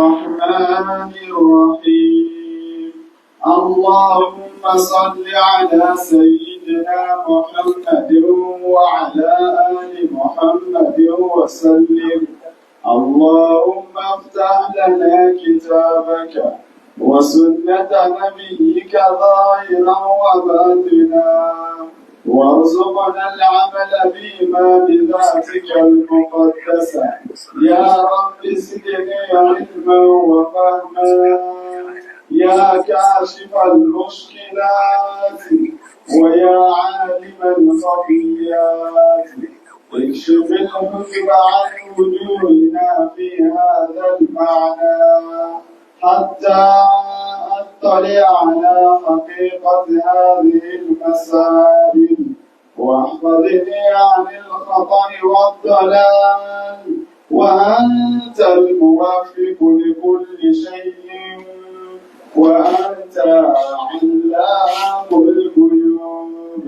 الرحمن الرحيم. اللهم صل على سيدنا محمد وعلى آل محمد وسلم. اللهم افتح لنا كتابك وسنة نبيك ظاهرا وباطنا، وارزقنا العمل بما بذاتك المقدسة. يا رب زدني علما وفهما، يا كاشف المشكلات ويا عالم الخفيات، اكشف الحجب عن وجوهنا في هذا المعنى حتى أطلع على حقيقة هذه المسائل، واحفظني عن الخطأ والضلال، وأنت الموفق لكل شيء، وأنت علام الغيوب.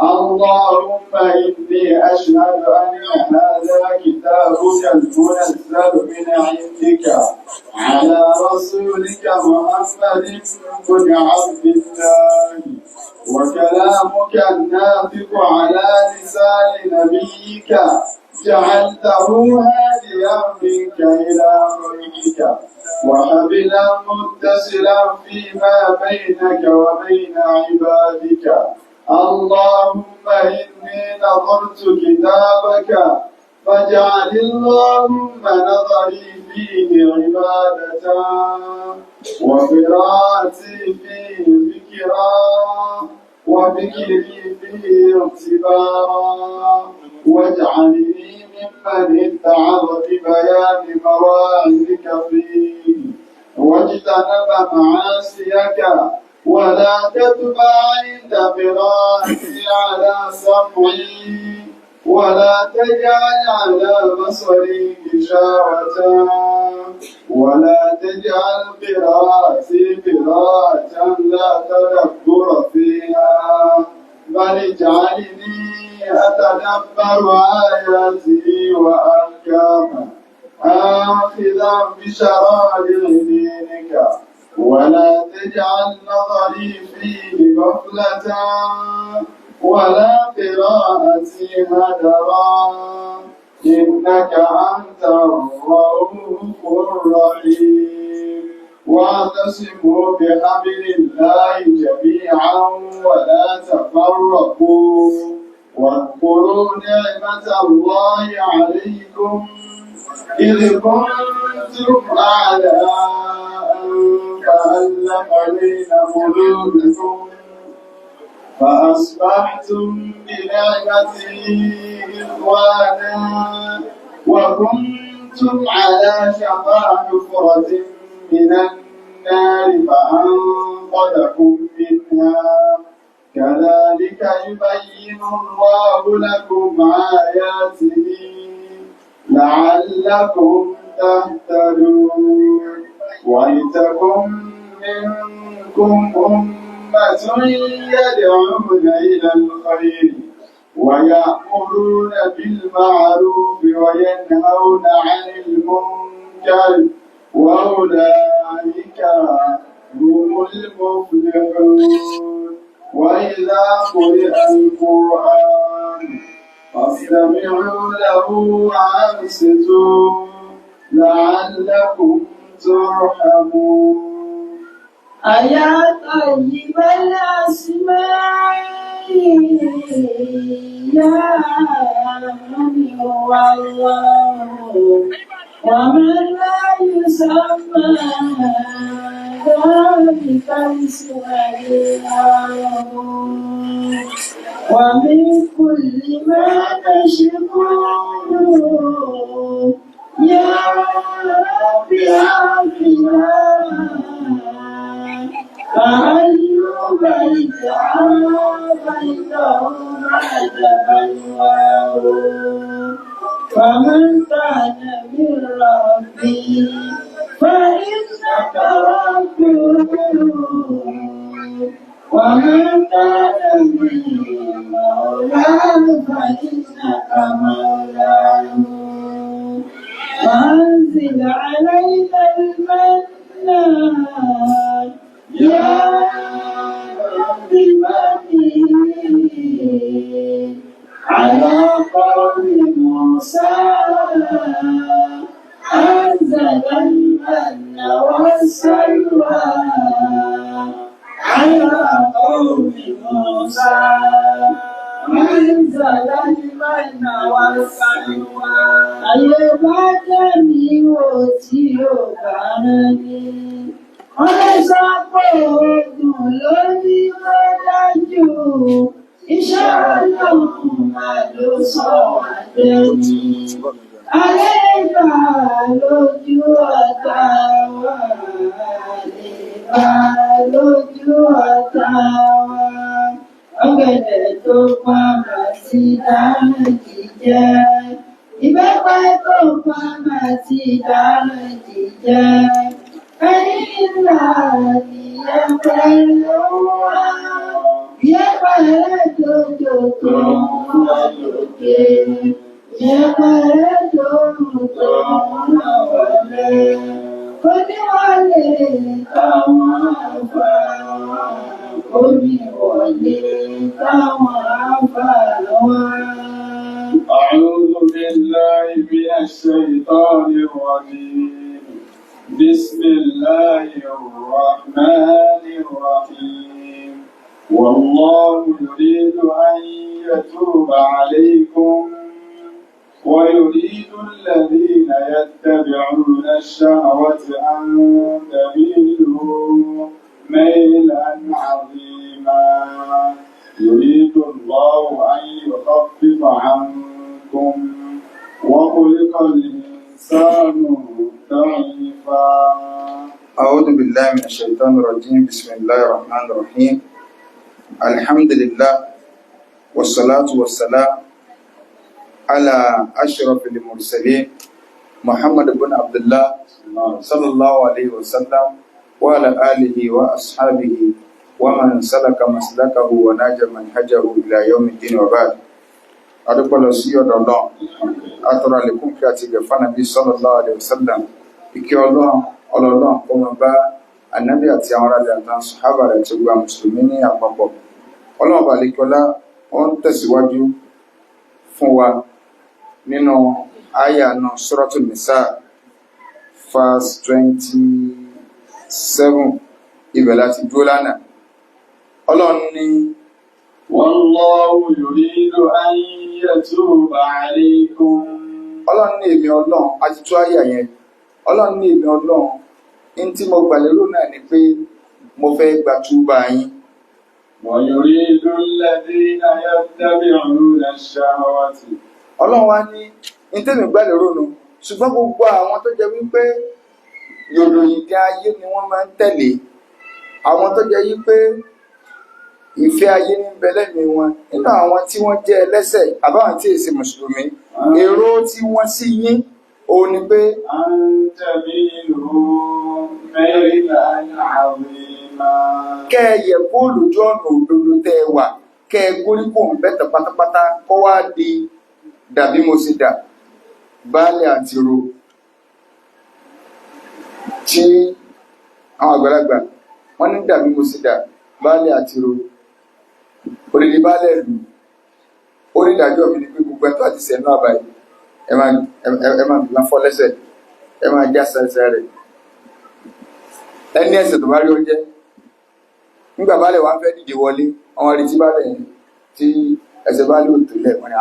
اللهم إني أشهد أن هذا كتابك المنزل من عندك على رسولك محمد بن عبد الله، وكلامك الناطق على لسان نبيك جعلته هاديا منك إلى غيرك، وحبلا متصلا فيما بينك وبين عبادك. اللهم إني نظرت كتابك فاجعل اللهم نظري فيه عبادة، وقراءتي فيه ذكرا، وذكري فيه اعتبارا، واجعلني ممن اتعظ ببيان مواعظك فيه، واجتنب معاصيك، ولا تتبع عند قراءتي على سمعي، ولا تجعل على بصري غشاوة، ولا تجعل قراءتي قراءة لا تدبر فيها، بل اجعلني أتدبر آياته وأحكامه آخذا بشرائع دينك، ولا تجعل نظري فيه غفلة، ولا قراءتي هدرا، إنك أنت الرؤوف الرحيم. واعتصموا بحبل الله جميعا ولا تفرقوا، واذكروا نعمة الله عليكم إذ كنتم أعداء فألف بين قلوبكم فأصبحتم بنعمته إخوانا، وكنتم على شفا حفرة من النار فأنقذكم منها. كذلك يبين الله لكم آياته لعلكم تهتدون. ولتكن منكم أمة يدعون إلى الخير ويأمرون بالمعروف وينهون عن المنكر، وأولئك هم المفلحون. وإذا قرئ القرآن فاستمعوا له وأنصتوا لعلكم ترحمون. أيا طيب الأسماء يا من هو الله، ومن لا يسمى ذلك الاسم إله، ومن كل ما تشكو يا رب عافنا، فأيوب إذ عافيته بعد بلواه، فمن كان من ربي فإنك ربه، ومن كان من مولاه فإنك مولاه. وأنزل علينا الماء قوم موسى أنزل المن والسلوى على قوم موسى أنزل المن والسلوى ayébájẹ́mi wo tí ó bá rán ni wọ́n sọ pé oògùn lórí ló dájú iṣẹ́ ọlọ́run máa ló sọ àdéhùn àlébà lójú ọ̀tá wa àlébà lójú ọ̀tá wa ọ̀gẹ̀dẹ̀ tó pamọ́ sí dáná jíjẹ ìbẹ́pẹ tó pamọ́ sí dáná jíjẹ ẹni ńlá nìyẹpẹ ló wá yẹpẹ lójó tó ń lọ lókè yẹpẹ lójó tó ń lọ wọlé oníwọlé táwọn àgbà oníwọlé táwọn àgbà wá. أعوذ بالله من الشيطان الرجيم بسم الله الرحمن الرحيم والله يريد أن يتوب عليكم ويريد الذين يتبعون الشهوة أن تميلوا ميلا عظيما يريد الله أن يخفف عنكم وخلق الإنسان ضعيفا. أعوذ بالله من الشيطان الرجيم بسم الله الرحمن الرحيم الحمد لله والصلاة والسلام على أشرف المرسلين محمد بن عبد الله صلى الله عليه وسلم وعلى آله وأصحابه ومن سلك مسلكه وناج منهجه إلى يوم الدين وبعد adúpẹ́ lọ sí ọ̀dọ̀ Ọlọ́run atọrọ àlékún kí àti ìgẹ̀fà Ànábì sallallahu alaihi wasallam ìkẹ́ Ọlọ́run kó máa bá ànábì àti àwọn aráàlú àtàwọn sàhábà rẹ̀ tí ó gba mùsùlùmí ní àpapọ̀. Ọlọ́run bá lékiọlá wọ́n ń tẹ̀síwájú fún wa nínú àyà náà Suratul Nisa verse 27 ibẹ̀ láti dúró lánàá. Ọlọ́run ní والله يريد أن يتوب عليكم. Ọlọ́run ní èmi Ọlọ́run àti tú àyà yẹn. Ọlọ́run ní èmi Ọlọ́run ní tí mo gbà lérò náà ni pé mo fẹ́ gba túbà yín. ويريد الذين يتبعون الشهوات. Ọlọ́run wá ní tèmi gbà lérò nù ṣùgbọ́n gbogbo àwọn tó jẹ́ wípé yòròyìn ayé ni wọ́n máa ń tẹ̀lé àwọn tó jẹ́ wípé ìfẹ́ ayé ní bẹ̀lẹ́mì wọn nínú àwọn tí wọ́n jẹ́ ẹlẹ́ṣẹ̀ àbáwọn tí èsì mùsùlùmí èrò tí wọ́n sí yín òun ni pé kẹ́ẹ̀yẹ̀ kó lójú ọ̀nà òdodo tẹ́ ẹ wà kẹ́ẹ̀ góríkò ń bẹ́tẹ̀ pátápátá kọ́ wá di dàbí mo sì dà baálé àti ro tí àwọn àgbàlagbà wọ́n ní dàbí mo sì dà baálé àti ro òdìdí baálẹ̀ ìlú onídàájọ́ mi ní pé gbogbo ẹ̀tọ́ àti sẹ̀nú àbáyé ẹ máa gbìmọ̀ fọ́ lẹ́sẹ̀ ẹ máa já sẹ́sẹ́ rẹ̀ ẹni ẹsẹ̀ tó bá rí ó jẹ́ nígbà baálẹ̀ wá fẹ́ dìde wọlé àwọn arìtí baálẹ̀ yẹn tí ẹsẹ̀ baálẹ̀ ò tẹ́lẹ̀ wọ́n ni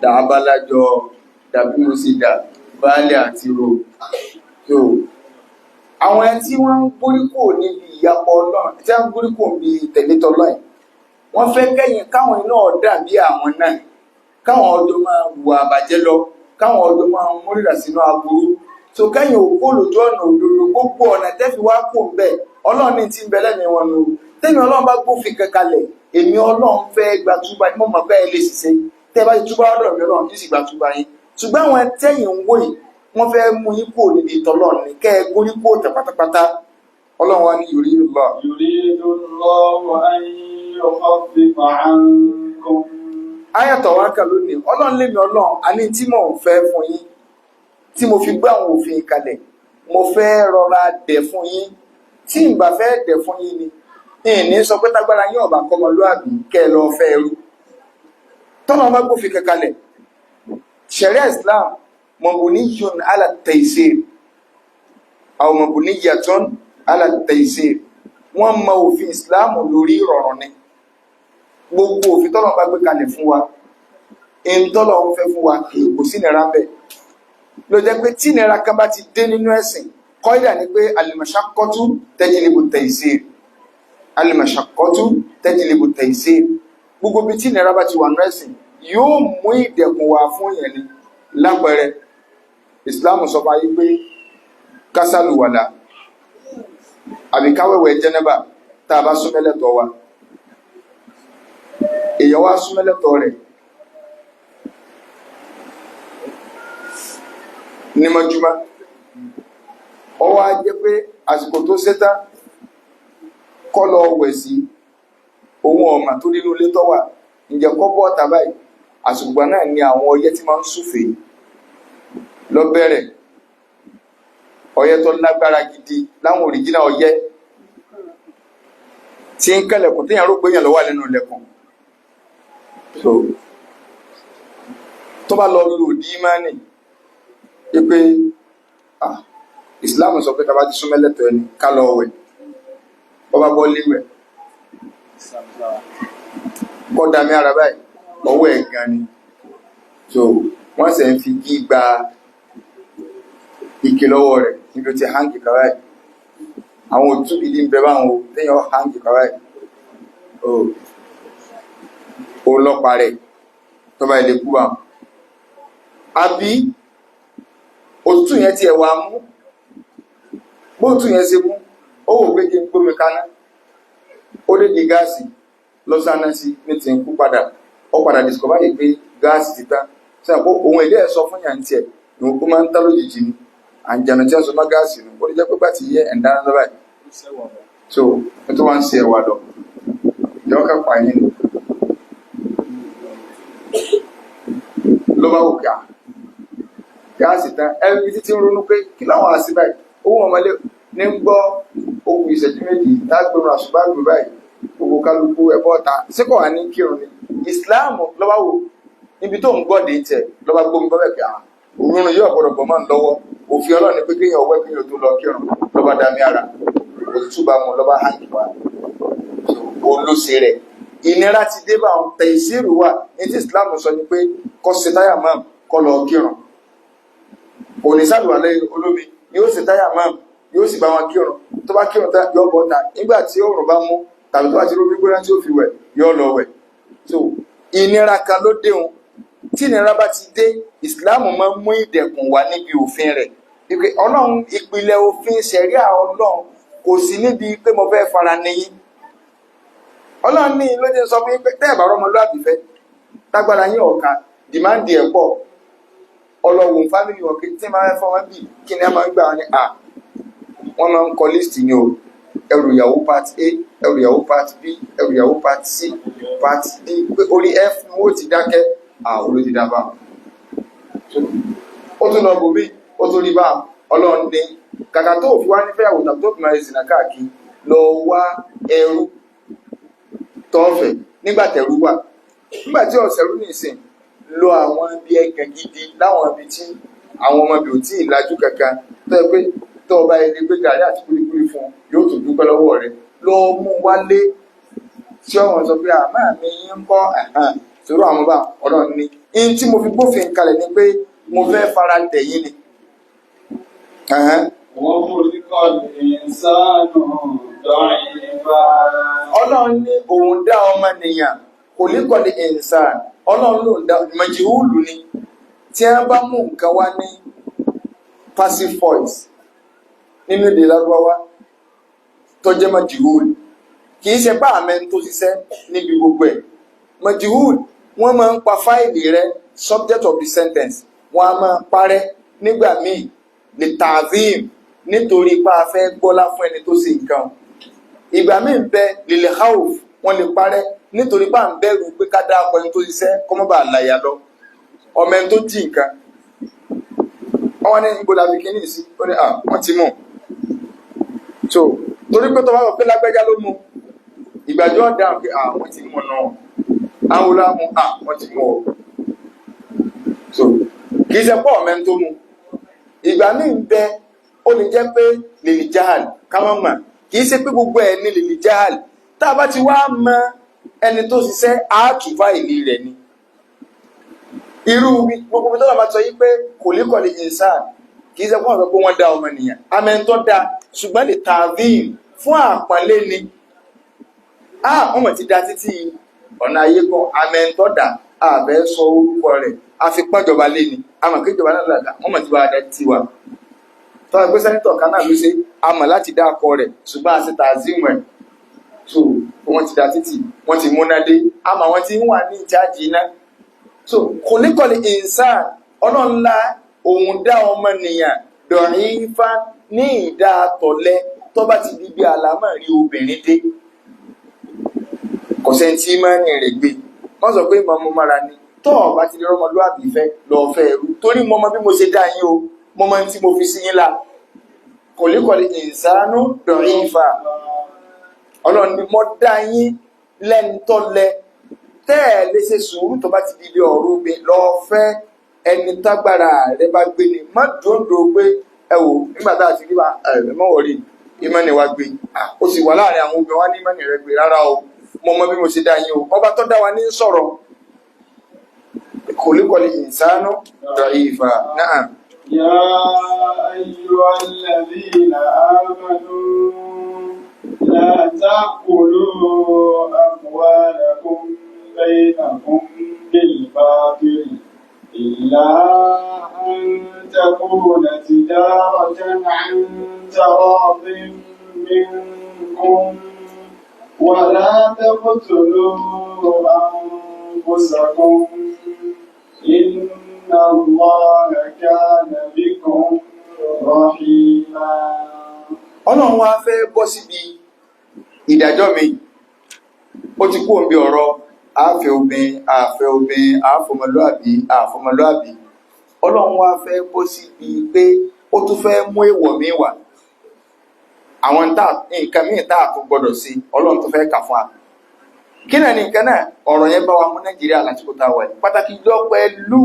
dàbálájọ dàbí mo sì dà baálẹ̀ àti ro tó àwọn ẹni tí wọ́n ń gbóríkò níbi ìyapọ̀ Ọlọ́run tí wọ́n ń gbóríkò níbi ìtẹ̀lẹ́tọ̀ Ọlọ́run wọ́n fẹ́ kẹ́yìn káwọn iná dàbí àwọn náà káwọn ọdún máa wù àbàjẹ́ lọ káwọn ọdún máa múrìrà sínú aburú tó kẹ́yìn òkú lójú ọ̀nà òdodo gbogbo ọ̀nà tẹ́fi wá kò ń bẹ̀ Ọlọ́run ní ti ń bẹ lẹ́mìí wọn nù tẹ́mi Ọlọ́run bá gbófin kankalẹ̀ èmi Ọlọ́run fẹ́ gba túbà ní mọ̀mọ́ bẹ́ẹ̀ lè ṣiṣẹ́ tẹ́ bá ti túbà ọ̀dọ̀ mi Ọlọ́run ní sì gba túbà yín ṣùgbọ́n àwọn tẹ́yìn ń wò yìí wọ́n fẹ́ mú yín kò níbi ìtọ́lọ́run ní kẹ́ ẹ gúrí kò tẹ̀ pátápátá Ọlọ́run wá ní yuridullah ayàtọ̀ wá kà lónìí Ọlọ́run lémi Ọlọ́run a ní tí mò ń fẹ́ fún yín tí mo fi gbé àwọn òfin kalẹ̀ mo fẹ́ rọra dẹ̀ fún yín tí n bá fẹ́ dẹ̀ fún yín ni ìní sọ pé tágbára yín ọ̀bà kọmọlúàbí kẹ́ ẹ lọ fẹ́ ẹrú tọ́nà ọmọ gbófin kankalẹ̀ sharia Islam mabuniyun ala taysir aw mabuniyatun ala taysir. Wọ́n mọ òfin Islam lórí ìrọ̀rùn ni. Gbogbo òfin tọ́nà bá gbé kalẹ̀ fún wa in tọ́nà ń fẹ́ fún wa kò sí nira bẹ́ẹ̀. Ló jẹ́ pé tí nira kan bá ti dé nínú ẹ̀sìn kọ́ídà ni pé al-mashaqqatu tajlibu at-taysir, al-mashaqqatu tajlibu at-taysir. Gbogbo bí tí nira bá ti wà nínú ẹ̀sìn yóò mú ìdẹ̀kùn wá fún yẹn ni. Lápẹẹrẹ Islam sọ fún ayé pé kásálùwàlà àbí káwẹ̀wẹ̀ jẹ́nẹ́bà tá a bá súnmẹ́lẹ̀tọ̀ wa, èèyàn wá súnmẹ́lẹ̀tọ̀ rẹ̀ ní mọ́júmá, ó wá jẹ́ pé àsìkò tó sétá kọ́ lọ wẹ̀ sí ohun ọ̀mà tó nínú ilé tó wà, ǹjẹ́ kọ́ bọ́ ọ̀tà báyìí àsìkò náà ni àwọn ọyẹ́ tí máa ń súfèé lọ bẹ̀rẹ̀, ọyẹ́ tó lágbára gidi láwọn òrìjínà ọyẹ́ tí ń kẹ́lẹ̀kùn tí yàn rò pé yàn lọ wà nínú ilẹ̀kùn. Tó bá lọ lò dí ìmánì wípé Islam sọ pé tàbá ti súnmẹ́lẹ̀tọ̀ ẹni ká lọ wẹ̀, ó bá bọ́ líwẹ̀ kọ́ dàmí ara báyìí ọwọ́ ẹ̀ gan ni. Wọ́n sì ń fi Gbigba ike lọ́wọ́ rẹ̀ níbi ó ti hangi kàwáì. Àwọn òtún ìdí ń bẹ báwọn o téèyàn hangi kàwáì ó lọ́pa rẹ̀ tó bá ilé kú àwọn. Àbí òtún yẹn ti ẹ̀wà mú, bóòtún yẹn ṣe mú ó wò pé kí n gbómi kaná, ó dé di gáàsì lọ́sánà sí ní ti ń kú padà, ó padà discover yìí pé gáàsì ti tán. Ṣé àpò ohun ilé ẹ̀ sọ fún yàn tiẹ̀ ìwọ̀n kó máa ń tá lójijì ni àǹjànà tí wọ́n sọ má gáàsì nù, ó lè jẹ́ pé bá ti yẹ ẹ̀ńdáná lọ́wọ́ ẹ̀. Ó tó wá ń ṣe ẹ̀wà lọ ìjọba ká pa yín ló bá wò ká gáàsì tán ẹbí títí ń ronú pé kí láwọn àṣì báyìí owó ọmọlé ní ń gbọ́ ohun ìṣẹ́jú méjì tágbèrún àṣùbágbè báyìí gbogbo kálukú ẹ̀bọ́ ta síkọ̀ wà ní kírun ni. Islam ló bá wò níbi tó ń gbọ́dé tẹ̀ ló bá gbómi bọ́bẹ̀ pé òun yóò gbọ́dọ̀ bọ́ máa ń lọ́wọ́ òfin Ọlọ́run ni pé kéèyàn ọwọ́ kéèyàn tó lọ kírun ló bá dàmí ara òtútù bá mú ló bá hàn wá olóṣè rẹ̀. Ìnira ti dé bá àwọn tẹ̀síìrù wà ní tí Islam sọ ni pé kó ṣe táyà máa kó lọ kírun, òní sàlùwàlẹ̀ olómi yóò ṣe táyà máa yóò sì bá wọn kírun, tó bá kírun yóò bọ́ ta nígbà tí òòrùn bá mú tàbí tó bá ti róbí gbóná tí ó fi wẹ̀ yóò lọ wẹ̀. Ìnira kan ló déhun. Tí ìnira bá ti dé Islam máa ń mú ìdẹ̀kùn wá níbi òfin rẹ̀. Ọlọ́run ìpìlẹ̀ òfin ṣẹ̀ríà Ọlọ́run kò sí níbi pé mo fẹ́ fara níyín. Ọlọ́run ní ló jẹ́ sọ fún yín pé tẹ́ ẹ̀ bá rọ́mọlúwàbí fẹ́ tágbára yín ọ̀ka dìmáàndì ẹ̀ pọ̀, ọlọ́wùn fámìlì wọn tí máa ń fọ́ wọn bí kí ni a máa ń gbà wọn ní wọ́n máa ń kọ líìsì ni o, ẹrù ìyàwó part A, ẹrù ìyàwó part B, ẹrù ìyàwó part C, part D, pé orí F ni wọ́n ti dákẹ́ olóti dábà. Ó tún lọ bòmí ó tún rí bá Ọlọ́run ní kàkà tó fi wá nífẹ̀ẹ́ àwòtà tó fi máa ń sìnà káàkiri lọ wá ẹrú tọ́ọ̀fẹ̀ nígbà tẹ̀rú wà. Nígbà tí ọ̀sẹ̀rú nìsín lo àwọn ibi ẹ̀gàn gidi láwọn ibi tí àwọn ọmọ ibi ò tí ì lajú kankan tó yẹ pé tó ọba ẹni gbé gàrí àti kúlíkúlí fún yóò tún dúpẹ́ lọ́wọ́ rẹ̀ lọ mú wálé tí ọ̀wọ́n sọ pé àmọ́ mi ń kọ́ sọ̀rọ̀ àwọn bá Ọlọ́run ní in tí mo fi gbófin kalẹ̀ ni pé mo fẹ́ fara tẹ̀yìn ni. Wọ́n mú oríkọ́ ìsánù dọ̀ìbà. Ọlọ́run ní òun dá ọmọ nìyàn kò ní kọ́lé ìsàn. Ọlọ́run ló ń dá màjìhúlù ni. Tí wọ́n bá mú nǹkan wá ní passive voice nínú èdè Lárúbáwá tó jẹ́ màjìhúlù kì í ṣe bá àmẹ́ tó ṣiṣẹ́ níbi gbogbo ẹ̀. Màjìhúlù wọ́n máa ń pa fáìlì rẹ̀ subject of the sentence wọ́n á máa parẹ́ nígbà míì lè tààzìm nítorí pa afẹ́ gbọ́lá fún ẹni tó ṣe nǹkan. Ìgbà míì ń bẹ lil khawf wọ́n lè parẹ́ nítorí pa ń bẹ̀rù pé ká dá akọ ẹni tó ṣiṣẹ́ kọ́ mọ́ bá àlàyé lọ ọmọ ẹni tó jí nǹkan. Wọ́n ní ibo la fi kíní sí ó ní wọ́n ti mú. Torí pé tó bá wọ pé lágbẹ́já ló mú ìgbàjọ́ dáhùn pé wọ́n ti mú náà àwọn olùhàmù wọ́n ti mú ọ so kì í ṣe pọ̀ mẹ́ntó mu ìgbà míì ń bẹ ó lè jẹ́ pé lèlì jáàlì káwọn mà kì í ṣe pé gbogbo ẹ̀ ní lèlì jáàlì tá a bá ti wá mọ ẹni tó ṣiṣẹ́ àátúfà ìlú rẹ̀ ni irú gbogbo tó bá sọ yí pé kòlíkọ̀lì ìsàn kì í ṣe fún ọ̀sán pé wọ́n dá ọmọ nìyàn amẹ́ntọ́ dá ṣùgbọ́n lè tààvín fún àpọ́nlé ni wọ́n mọ̀ ti dá títí ọ̀nà ayé kan amẹ́ntọ́ dá àbẹ́ sọ orúkọ rẹ̀ àfipọ́njọba lé ni àmọ̀ kéjọba náà dàgbà wọ́n mọ̀ ti bá dá títí wa tọ́wọ́ pé sẹ́nitọ̀ kan náà ló ṣe àmọ̀ láti dá akọ rẹ̀ ṣùgbọ́n àti tààzímù ẹ̀ so wọ́n ti dá títí wọ́n ti múná dé àmọ́ wọ́n ti ń wà ní ìjáàjì iná so kòlíkọ̀lì ìsàn ọlọ́nlá òun dá ọmọnìyàn dọ̀rin ifá ní ìdá àtọ̀lẹ́ tó bá ti di bí àlámà rí obìnrin dé kò sẹ́ni máa ń rìn gbé wọ́n sọ pé mọ́mọ́ mára ni tó ọba ti lè rọ́mọlúwàbí fẹ́ lọ fẹ́ ẹrú torí mọ́mọ́ bí mo ṣe dá yín o mọ́mọ́ tí mo fi sí yín la kòlíkọ̀lì ìsánú dọ̀rin ifá ọlọ́run ni mo dá yín lẹ́ntọ́lẹ́ tẹ́ ẹ̀ lè ṣe sùúrù tó bá ti di ilé ọ̀rọ̀ obìnrin lọ fẹ́ ẹni tágbára rẹ bá gbé ni má dòńdò pé ẹ wò nígbà tá a ti rí wa ẹ mọ wọrí ìmọ̀ni wa gbé ó sì wà láàrin àwọn obìnrin wa ní ìmọ̀ni rẹ gbé rárá o mo mọ bí mo ṣe dá yín o ọba tó dá wa ní sọ̀rọ̀ kòlíkọ̀lì ìsánú dọ̀ìfà náà. يا أيها الذين آمنوا لا تأكلوا أموالكم بينكم بالباطل إلا أن تكون تجارة عن تراض منكم ولا تقتلوا أنفسكم إن الله كان بكم رحيما. Ọlọ́run wá fẹ́ bọ́ síbi ìdájọ́ mi ó ti kú òǹbí ọ̀rọ̀ àfẹ́ obìnrin àfọmọlúàbí Ọlọ́run wá fẹ́ bọ́ síbi pé ó tún fẹ́ mú èèwọ̀ mi wá àwọn nǹkan míì tá a tún gbọdọ̀ sí Ọlọ́run tó fẹ́ kà fún wa kí náà ní nǹkan náà ọ̀rọ̀ yẹn bá wa mú Nàìjíríà lásìkò tá a wà yìí pàtàkì jọ pẹ̀lú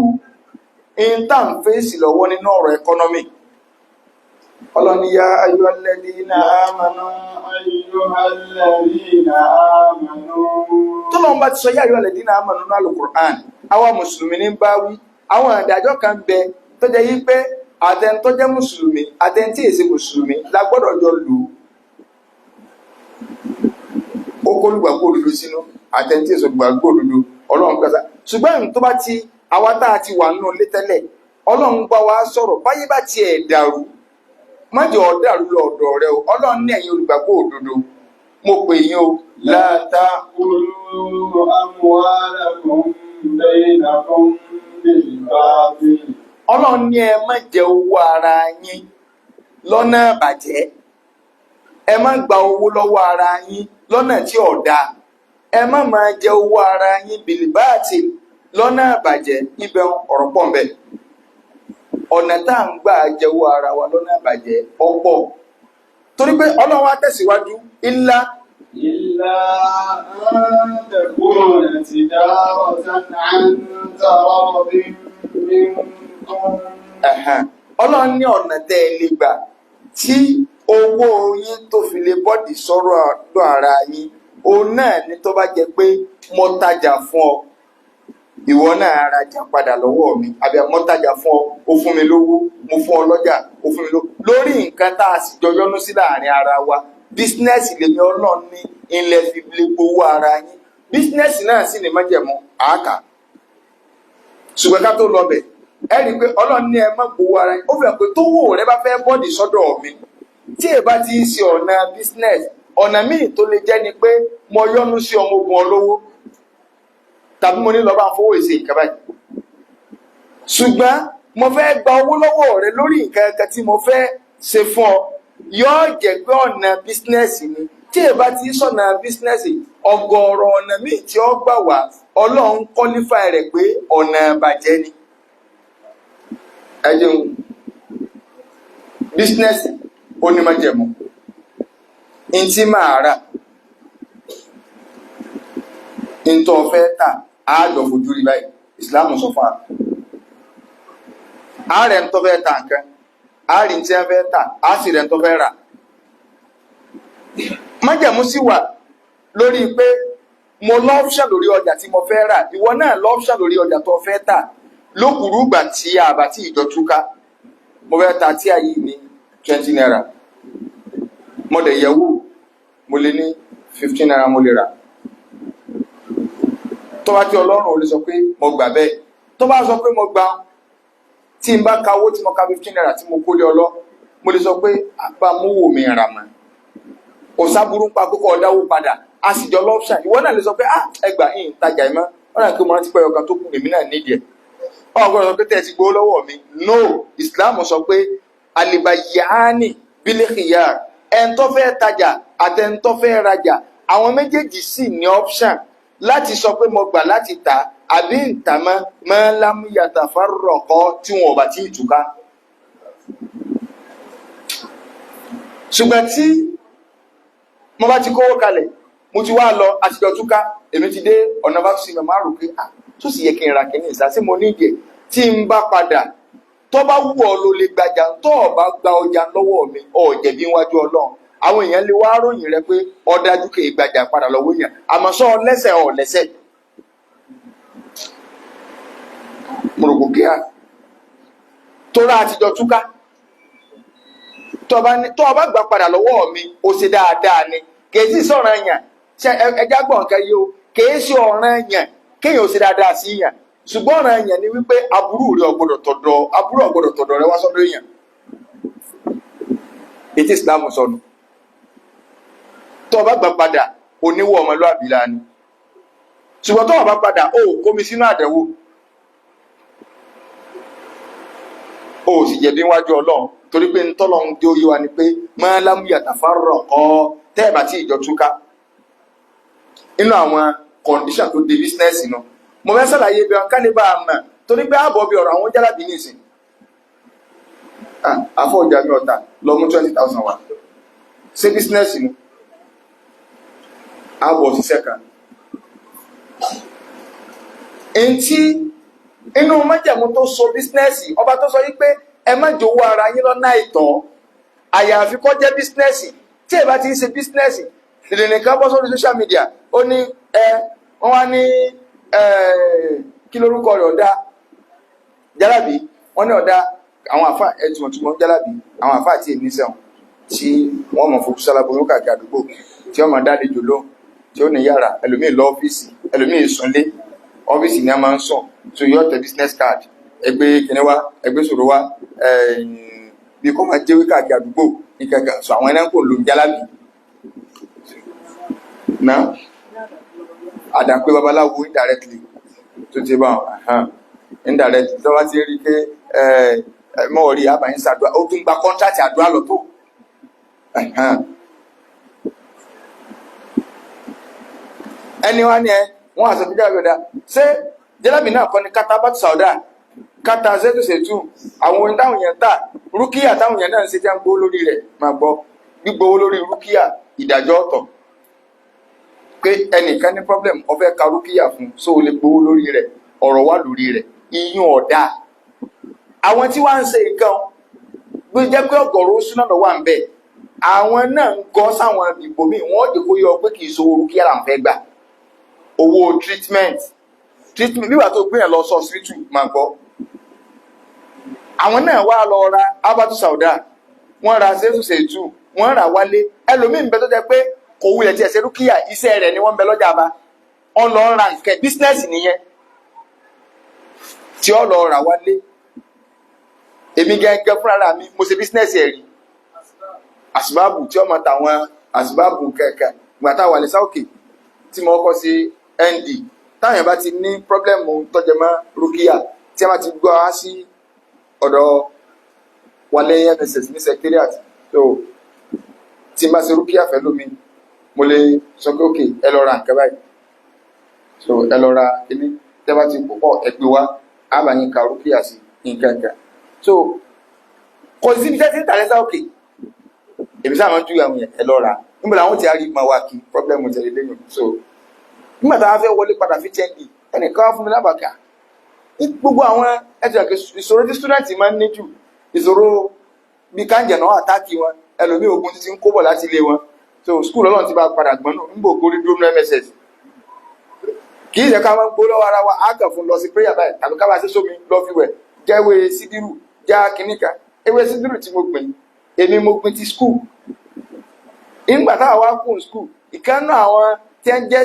intanfẹ́sì lọ́wọ́ nínú ọ̀rọ̀ ẹkọ́nọ́mì ọlọ́ni ya ayyuhalladhina amanu tó lọ́n bá ti sọ ya ayyuhalladhina amanu nínú Al-Qur'an àwọn mùsùlùmí ní bá wí àwọn àdájọ́ kan bẹ tó jẹ́ yí pé àtẹn tó jẹ́ mùsùlùmí àtẹn tí èsì mùsùlùmí la gbọ́dọ̀ jọ lò ó kólùgbàgbọ́ òdodo sínú àtẹn tí èsì olùgbàgbọ́ òdodo ọlọ́run gbàgbà ṣùgbọ́n tó bá ti àwa tá a ti wà nínú ilé tẹ́lẹ̀ ọlọ́run bá wa sọ̀rọ̀ báyé bá tiẹ̀ dàrú májọ ọ̀dàrú lọ ọ̀dọ̀ rẹ o ọlọ́run ní ẹ̀yin olùgbàgbọ́ òdodo mo pè yín o láta olú amwalakum bainakum bil batil. ọlọ́run ní ẹ má jẹ owó ara yín lọ́nà bàjẹ́ ẹ má gba owó lọ́wọ́ ara yín lọ́nà tí ò dáa ẹ má máa jẹ owó ara yín bil batil lọ́nà àbàjẹ́ ibẹ̀ ọ̀rọ̀ pọ̀ mbẹ̀ ọ̀nà tá à ń gbà jẹ́wọ́ ara wa lọ́nà àbàjẹ́ ọ̀pọ̀ torí pé ọlọ́run wa tẹ̀síwájú ilá an takuna tijaratan an taradin minkum. ọlọ́run ní ọ̀nà tẹ́ ẹ lè gbà tí owó yín tó fi lè bọ́dì sọ̀rọ̀ ọ̀dọ̀ ara yín òun náà ní tó bá jẹ́ pé mo tajà fún ọ ìwọ náà rajà padà lọ́wọ́ mi àbí mo tajà fún ọ ó fún mi lówó mo fún ọ lọ́jà ó fún mi lówó lórí nǹkan tá a sì jọ yọnu sí láàrin ara wa bísínẹ́sì lèmi ọlọ́run ní ilẹ̀ fi lè gbowó ara yín bísínẹ́sì náà sì ní májẹ̀mú àáká ṣùgbọ́n ká tó lọ bẹ̀ ẹ rí i pé ọlọ́run ní ẹ má gbowó ara yín ó fẹ́ pé tówó rẹ bá fẹ́ bọ́ọ̀dì sọ́dọ̀ mi tí èbá ti ń ṣe ọ̀nà bísínẹ́sì ọ̀nà míì tó lè jẹ́ ni pé mo yọnu sí ọmọ ogun olówó tàbí mo ní lọ bá fowó ìṣe ìkàbá yìí ṣùgbọ́n mo fẹ́ gba owó lọ́wọ́ rẹ lórí nǹkan kan tí mo fẹ́ ṣe fún ọ yóò jẹ́ pé ọ̀nà bísínẹ́sì ni tí èbá ti sọ̀nà bísínẹ́sì ọgọ́rọ̀ ọ̀nà míì tí ó gbà wá ọlọ́run kọ́lífà rẹ̀ pé ọ̀nà àbàjẹ́ ni ẹ jẹun bísínẹ́sì ó ní májẹ̀mú ntí máa rà ntọ́ fẹ́ tà àádọ́ fojú rí báyìí Islam sọ fún wa ààrẹ ń tọ́ fẹ́ ta nǹkan ààrẹ ń tí wọ́n fẹ́ ta á sì rẹ̀ ń tọ́ fẹ́ rà májẹ̀mú sì wà lórí pé mo lọ́ọ́fṣàn lórí ọjà tí mo fẹ́ rà ìwọ náà lọ́ọ́fṣàn lórí ọjà tó fẹ́ tà lókùrú ìgbà tí a bá tí ìjọ túká mo fẹ́ ta tí a yìí ní 20 naira mo lè yẹ̀wò mo lè ní 15 naira mo lè rà tó bá tí ọlọ́run ò lè sọ pé mo gbà bẹ́ẹ̀ tó bá sọ pé mo gbà tí n bá ka owó tí mo ka 15 naira tí mo kó lé ọlọ́ mo lè sọ pé àbá mú wò mí rà mọ́ òsàbùrú pa kókó ọ̀dáwó padà a sì jọ lọ́pṣàn ìwọ náà lè sọ pé ẹgbà yìí ń tajà ìmọ̀ wọ́n náà kí mo rántí pé ọkàn tó kù èmi náà nídìí ẹ̀ ọgbọ́n sọ pé tẹ́ ẹ ti gbowó lọ́wọ́ mi no Islam sọ pé alibayani bílẹ̀kìyà ẹn tó fẹ́ tajà àtẹn tó fẹ́ rajà àwọn méjèèjì sì ní option láti sọ pé mo gbà láti tà àbí ntàmọ́ mọ́lámúyàtà fárọ̀kọ́ tí wọn ò bá tí ì túká ṣùgbọ́n tí mo bá ti kówó kalẹ̀ mo ti wá lọ àtijọ́ túká èmi ti dé ọ̀nà bá sí mẹ́mọ́ àrò pé tó sì yẹ kí n ra kìíní ìsá sí mo ní ìdíẹ̀ tí n bá padà tó bá wù ọ́ ló lè gbajà tó o bá gba ọjà lọ́wọ́ mi ò jẹ̀bi níwájú Ọlọ́run àwọn èèyàn lè wá ròyìn rẹ pé ó dájú kì í gbajà padà lọ́wọ́ èèyàn àmọ́ sọ lẹ́sẹ̀ ọ̀ lẹ́sẹ̀ mo rò kò kíá tó rà àtijọ́ túká tó o bá gbà padà lọ́wọ́ mi ó ṣe dáadáa ni kèésì sọ̀rọ̀ èèyàn ṣe ẹja gbọ̀n nǹkan yìí o kèésì ọ̀ràn èèyàn kéèyàn ó ṣe dáadáa sí èèyàn ṣùgbọ́n ọ̀ràn èèyàn ni wípé aburú rẹ ọgbọ́dọ̀ tọ̀dọ̀ rẹ wá sọ́dọ̀ èèyàn ètí Islam sọnù tó o bá gbà padà oníwọ̀ ọmọlúwàbí la ni ṣùgbọ́n tó o bá padà ó kómi sínú àdẹ̀wò ó sì jẹ̀bi níwájú Ọlọ́run torí pé ntọ́lọ́run dé oyé wa ni pé máa lámúyàtà fárọ̀ kọ́ tẹ́ẹ̀bà tí ìjọ túká inú àwọn kọ̀ǹdíṣàn tó dé bísínẹ́sì náà mo fẹ́ sàlàyé bí wọn kálíbà mọ̀ torí pé ààbọ̀ bí ọ̀rọ̀ àwọn jálàbí nìsín àfọ̀jà mi ọ̀tà lọ mú 20,000 wá ṣé bísínẹ́sì ni ààbọ̀ òṣìṣẹ́ kan èntí inú májẹ̀mú tó so bísínẹ́sì ọba tó sọ yí pé ẹ má jowó ara yín lọ́nà àìtọ́ àyàfi kó jẹ́ bísínẹ́sì tí ẹ bá ti ń ṣe bísínẹ́sì ìrìnrìn kan bọ́ sórí social media ó ní wọ́n wá ní kí lórúkọ rẹ̀ ọ̀dá jálàbí wọ́n ní ọ̀dá àwọn àfà ẹ̀tùmọ̀tùmọ̀ jálàbí àwọn àfà àti èmi sẹ́wọ̀n tí wọ́n mọ̀ fojú sálábọ̀ káàkiri àdúgbò tí wọ́n máa dáadé jòló tí ó ní yàrá ẹlòmíì lọ ọ́fíìsì ẹlòmíì súnlé ọ́fíìsì ni a máa ń sùn tó yọ tẹ business card ẹgbẹ́ kìnní wa ẹgbẹ́ sòrò wa bí kò máa jẹ́wé káàkiri àdúgbò ní kankan sọ àwọn ẹ̀rọ kò lò ń jálàbí náà àdàpé babaláwo indirectly tó ti bá indirectly tó bá ti rí pé mọ́wọ́rí àbáyín sàdúrà ó tún gba kọ́ńtrátì àdúrà lọ́tọ̀ ẹni wá ní wọ́n àṣọ fíjà gbẹ̀dá ṣé jẹ́lábì náà kọ́ ni katabatu sauda kata zẹ́tù ṣètù àwọn ohun táwọn èèyàn tà rúkìá táwọn èèyàn náà ń ṣe tí a ń gbówó lórí rẹ̀ máa gbọ́ gbígbówó lórí rúkìá ìdájọ́ ọ̀tọ̀ pé ẹnìkan ní problem ó fẹ́ ka rúkìá fún so o lè gbówó lórí rẹ̀ ọ̀rọ̀ wà lórí rẹ̀ iyún ọ̀dà àwọn tí wọ́n ń ṣe nǹkan gbé jẹ́ pé ọ̀gọ̀rọ̀ súná lọ wà ń bẹ̀ àwọn náà ń gọ́ sáwọn ìbò míì wọ́n dè kó yọ pé kì í so rúkìá là ń fẹ́ gbà owó treatment bí wàá tó gbé yẹn lọ sọ síwítù máa gbọ́ àwọn náà wá lọ ra abatu sauda wọ́n ra zéṣù ṣètù wọ́n rà wálé ẹlòmíì ń bẹ tó jẹ́ pé kò wulẹ̀ tí ẹ̀sẹ̀ rúkìá iṣẹ́ rẹ̀ ni wọ́n ń bẹ lọ́jà bá ọ̀n lọ ra nǹkan bísínẹ́sì nìyẹn tí ó lọ rà wálé èmi gẹ́gẹ́ fúnra mi mo ṣe bísínẹ́sì ẹ̀rí àsìbáàbù tí ó máa tàwọn àsìbáàbù kẹ̀kẹ́ ìgbà táwọn àlẹ́sà òkè tí mo kọ́ sí nd táwọn èèyàn bá ti ní pọ́blẹ́mù tọ́jẹmọ́ rúkìá tí a bá ti gbọ́ á sí ọ̀dọ̀ wálé mss ní secretariat so tí n bá ṣe rúkìá fẹ́ lómi mo lè sọ pé òkè ẹ lọ ra nǹkan báyìí so ẹ lọ ra kíní tí a bá ti pọ̀ ẹgbẹ́ wa á bá yín ka rúkìá sí nǹkan nǹkan so kò sí ibi tẹ́tí ìtàlẹ́sà òkè èmi sáà máa ń ju àwọn yẹn ẹ lọ ra nígbà làwọn ti á rí ìpọn wa kí pọ́blẹ́mù tẹ̀lé lẹ́yìn so nígbà táwọn fẹ́ wọlé padà fi chẹ́ǹgì ẹnìkan wá fún mi lábàkà gbogbo àwọn ẹ̀jẹ̀ ìṣòro tí student máa ń ní jù ìṣòro bí káńjẹ̀ náà àtàkì wọn ẹlòmíì ogun títí ń kó bọ̀ láti ilé wọn so school ọlọ́run ti bá padà gbọ́n náà ń bò gorí dúró ní mss kì í ṣe ká máa ń gbó lọ́wọ́ ara wa á kàn fún lọ sí prayer báyìí tàbí ká bá ṣe sómi lọ fi wẹ̀ jẹ́wé sídìrú já kìnnìkan ewé sídìrú tí mo gbìn èmi mo gbìn ti school ìgbà táwa wá kún school ìkànnà àwọn tí ń jẹ́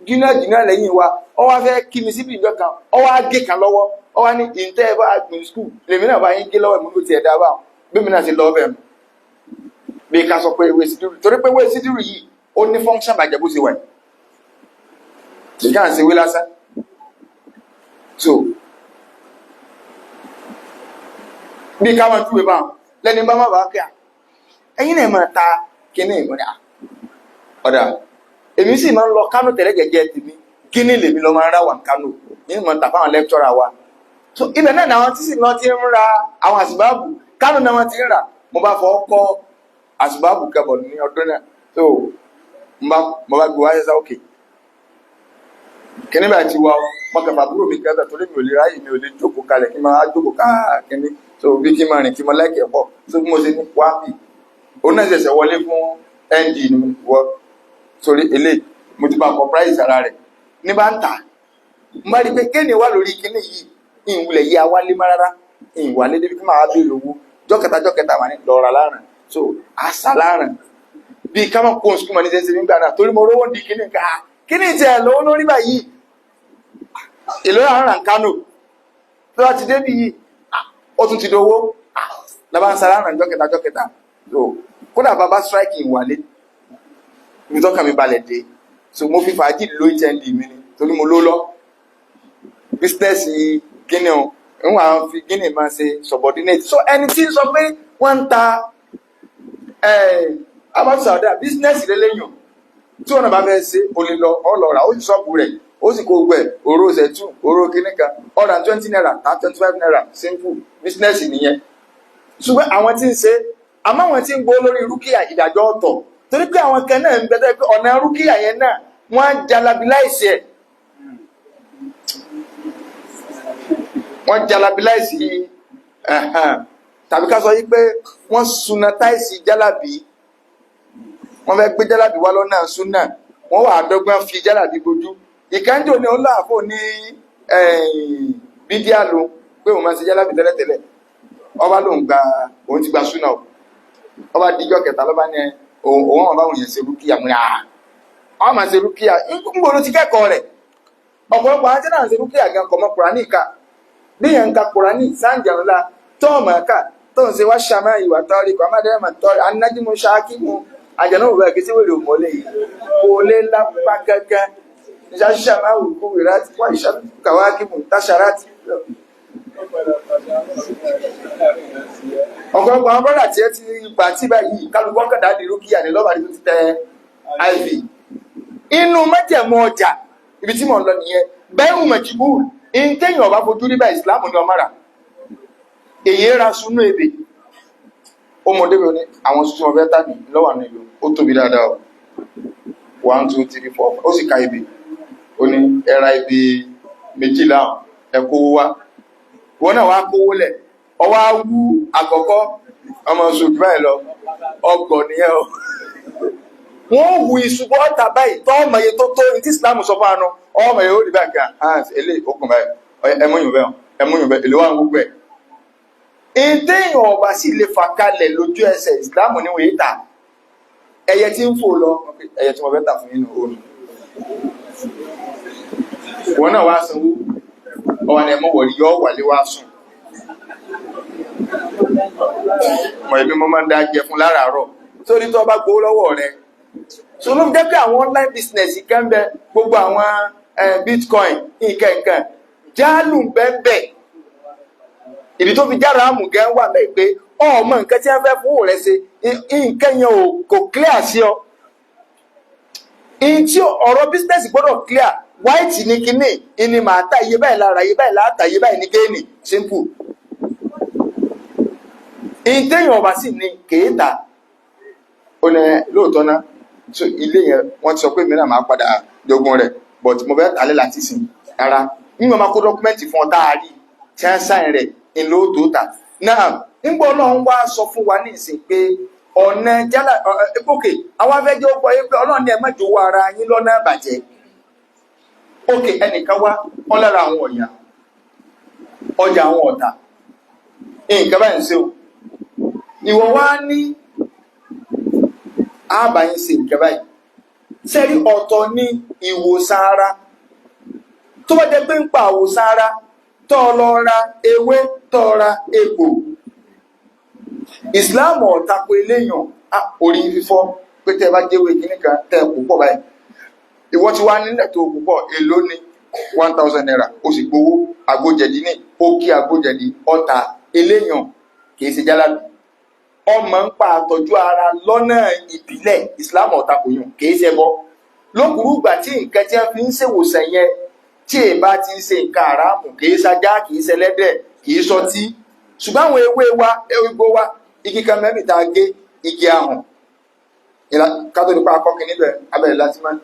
junior lẹ́yìn wa ọ wá fẹ́ kí mi síbi ìjọ kan ọ wá gé kan lọ́wọ́ ọ wá ní ìntẹ́ ẹ bá gbìn school lèmi náà bá yín gé lọ́wọ́ ìmúlò tiẹ̀ dá báwọn bí mi náà ṣe lọ́ọ́ bẹ̀rù bí ká sọ pé ewé sídìrú torí pé ewé sídìrú yìí ó ní function bàjẹ́ bó ṣe wà yìí kì í kàn ṣe wé lásán so bí ká máa túwèé báwọn lẹ́ni bá má bàá kí à ẹ̀yin náà máa ta kíní ìmọ̀ni à ọ̀dà èmi sì máa ń lọ Kánò tẹ̀lé gẹ́gẹ́ tèmi kíní lèmi lọ máa ń ra wà Kánò ní ìmọ̀ tà fáwọn lẹ́kítọ́rà wa so ibẹ̀ náà làwọn tí sì lọ ti ń ra àwọn àsìbáàbù Kánò náà wọ́n ti ń rà mo bá fọ́ kọ́ àsìbáàbù kẹbọ̀ ní ọdún náà so mo bá gbé wá Esa Oke kíní bá ti wá mọ́kànlá àbúrò mi kẹta torí mi ò lè ráyè mi ò lè jókòó kalẹ̀ kí n máa jókòó káàkiri so bí kí n máa rìn kí n máa lẹ́kẹ̀ẹ́ pọ̀ so bí mo ṣe ní wá bì òun náà ṣẹ̀ṣẹ̀ wọlé fún nd ni wọ́ sórí eléyìí mo ti bá kọ price ara rẹ̀ ní bá ń tà mo bá rí pé kéènì wà lórí kíní yìí ìwúlẹ̀ yìí awálé má rárá ìwálé débi kí máa béèrè owó jọ́kẹta wà ní lọ́ra láràn so àṣà láràn bí ká má kó sukùl mọ́ ní sẹ́sẹ́ nígbà náà torí mo rówó di kíní ká kíní tiẹ̀ lówó lórí báyìí èlò àrùn Kánò tó bá ti débi yìí ó tún ti dowó lábá ń sara àrùn jọ́kẹta so kódà bàbá strike ìwálé ibi tọ́ka mi balẹ̀ dé so mo fi fàájì ló HND mi ni torí mo ló lọ business Guinea o ń wà fi Guinea máa ṣe subordinate so ẹni tí ń sọ pé wọ́n ń ta about Saudi business lélẹ́yìn tí wọ́n náà bá fẹ́ ṣe o lè lọ ọlọ́ra ó sì sọ́ọ̀bù rẹ̀ ó sì kó gbẹ oró ṣẹ̀tù oró kìnnìkà ọ̀rà 20 naira ta 25 naira simple business nìyẹn ṣùgbọ́n àwọn tí ń ṣe àmọ́ àwọn tí ń gbó lórí rúkìá ìdájọ́ ọ̀tọ̀ torí pé àwọn kan náà ń bẹ̀rẹ̀ pé ọ̀nà rúkìá yẹn náà wọ́n á jalabiláìsì ẹ̀ wọ́n jalabiláìsì tàbí ká sọ yí pé wọ́n sunatáìsì jálàbí wọ́n fẹ́ gbé jálàbí wá lọ́nà súnà wọ́n wà dọ́gbọ́n fi jálàbí bojú ìkánjò ní ọlá àfò ní bídíà ló pé òun máa ṣe jálàbí tẹ́lẹ̀tẹ́lẹ̀ ọba lòun òun ti gba súnà ọba díjọ́ kẹta lọ́ba ní òun ọba òun yẹn ṣe rúkìá mú yàrá wọ́n máa ṣe rúkìá ń gbòòrò ti kẹ́kọ̀ọ́ rẹ̀ ọ̀pọ̀lọpọ̀ àwọn jẹ́ náà ṣe rúkìá gan kọ̀mọ́ Kùránì ká bí yẹn ń ka Kùránì sáǹjà ńlá tọ́ọ̀mù ẹ̀ka tó ń ṣe wá ṣàmá ìwà tọ́rí kọ́ amádáyàmà tọ́rí anájímọ̀ ṣáàkìmù àjẹ̀nà òwúrọ̀ ẹ̀kí sí wèrè òmọ́lẹ̀ yìí kò lè lápá gángan ìṣàṣàmá òkú wèrè àti wọ́n ìṣàkàwákìmù táṣàrátì ọ̀pọ̀lọpọ̀ àwọn bọ́dà tí ẹ ti gbà tí báyìí kálukọ́ kàdá di rúkìá ní lọ́bàá ní tó ti tẹ iv inú mẹ́tẹ̀mú ọjà ibi tí mò ń lọ nìyẹn bẹ́ẹ̀rù mẹ̀jìbù in téèyàn ọba fojú rí bá ìsìlámù ní ọmọ rà èyí ra súnú ebè ọmọdé bí ní àwọn tuntun ọfẹ́ tàbí lọ́wọ́ ní ìlú ó tóbi dáadáa 1 2 3 4 ó sì ka ebè ó ní ẹra ebè 12 ẹkọ wá wọn náà wá kówó lẹ̀ ọwá wú àkọ́kọ́ ọmọ ṣòkì báyìí lọ ọgbọ̀ nìyẹn o wọ́n wù ìṣubú ọ̀tà báyìí tọ́ ọmọ iye tó tó ní tí ìsìlámù sọ fún àánú ọmọ yóò rí báyìí kan ilé ìkókùn báyìí ẹmúyùn bẹ́ẹ̀ èlò wà ń gbogbo ẹ̀ ìdéyàn ọba sì lè fà kalẹ̀ lójú ẹsẹ̀ ìsìlámù níwọ̀n yìí tà ẹyẹ tí ń fò lọ ẹyẹ tí wọ́n fẹ́ tà fún nínú òòlù wọn náà wá sanwó ọwọ́ ni ẹmọ́ wọ̀lí yọ́ wà lé wá sùn mọ̀ ẹ̀mí mọ́ máa ń dá jẹ fún láràárọ̀ sórí tó bá gbówó lọ́wọ́ rẹ̀ so ló jẹ́ pé àwọn online business kan bẹ gbogbo àwọn bitcoin nǹkan jálù bẹ́ẹ̀ ìdí tó fi jára àmù gan wà bẹ́ẹ̀ pé ọmọ nǹkan tí wọ́n fẹ́ fowó rẹ̀ ṣe nǹkan yẹn kò clear sí ọ in tí ọ̀rọ̀ business gbọ́dọ̀ clear white ní kíní ìní màá ta iye báyìí lára iye báyìí láta iye báyìí ní géènì simple in téèyàn ọba sì ní kéèta ó ní lóòótọ́ náà so ilé yẹn wọ́n ti sọ pé mìíràn máa padà jogun rẹ̀ but mo fẹ́ tàlẹ́ láti sìn ara nígbà máa kó dọ́kúmẹ́ǹtì fún ọ táàrí tí wọ́n sáìn rẹ̀ ìlú tó tà náà nígbà ọlọ́run wá sọ fún wa ní ìsìn pé ọ̀nà jálà òkè àwọn afẹ́jọ́ ó gbọ́ yé pé ọlọ́run ní ẹ má jowó ara yín lọ́nà àbàjẹ́ òkè ẹnìkan wá wọn lára àwọn ọ̀yà ọjà àwọn ọ̀tà nǹkan báyìí ń ṣe o ìwọ wá ní àbáyín ṣe nǹkan báyìí sẹ́rí ọ̀tọ̀ ní ìwòsàn ara tó bá jẹ́ pé ń pa àwòsàn ara tọ́ lọ ra ewé tọ́ ra egbò ìsìláàmù ọ̀tako eléyàn orí fífọ́ pé tẹ́ bá jẹ́wé kìíní kan tẹ́ púpọ̀ báyìí ìwọ ti wá nílẹ̀ tó púpọ̀ èlò ní 1000 naira ó sì gbowó agbójẹ̀dí ní ó kí agbójẹ̀dí ọ̀tà eléyàn kìí ṣe jálàbí ọmọ ń pa àtọ́jú ara lọ́nà ìbílẹ̀ ìsìláàmù ọ̀tako yàn kìí ṣe bọ́ lókùrú ìgbà tí nǹkan tí wọ́n fi ń ṣèwòsàn yẹn tí èbá ti ń ṣe nǹkan àràmù kìí ṣajá kìí ṣẹlẹ́dẹ̀ kìí ṣọtí ṣùgbọ́n àwọn ewé wa egbò wa igi kan mẹ́rin tá a gé igi ahùn kátó nípa akọ́kì níbẹ̀ abẹ́rẹ́ láti máa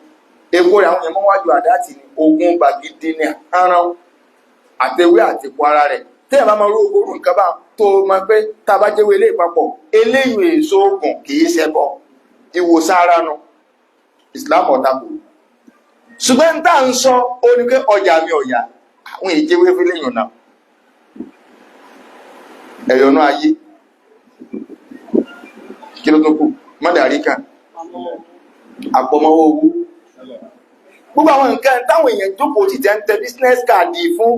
egbò rẹ̀ àwọn èèyàn wájú àdáàtì ní ogun gbàgede ní aràn àtẹwé àtìpó ara rẹ̀ tẹ́yà bá máa rú ogoro nǹkan bá tó máa pé tá a bá jẹ́wé ilé ìpapọ̀ eléyìí èso oògùn kìí ṣẹbọ ìwòsàn ara nu ìsìlámù ọ̀tàkù ṣùgbọ́n tá à ń sọ ó ní pé ọjà mi ọ̀yà àwọn ìjẹ́wé fi léyìn náà ẹ̀yọ̀nú ayé kí ló tó kù mọ́dàrí kan àpọ̀mọ́wọ́ owó gbogbo àwọn nǹkan táwọn èèyàn jókòó ti jẹ́ ń tẹ business card fún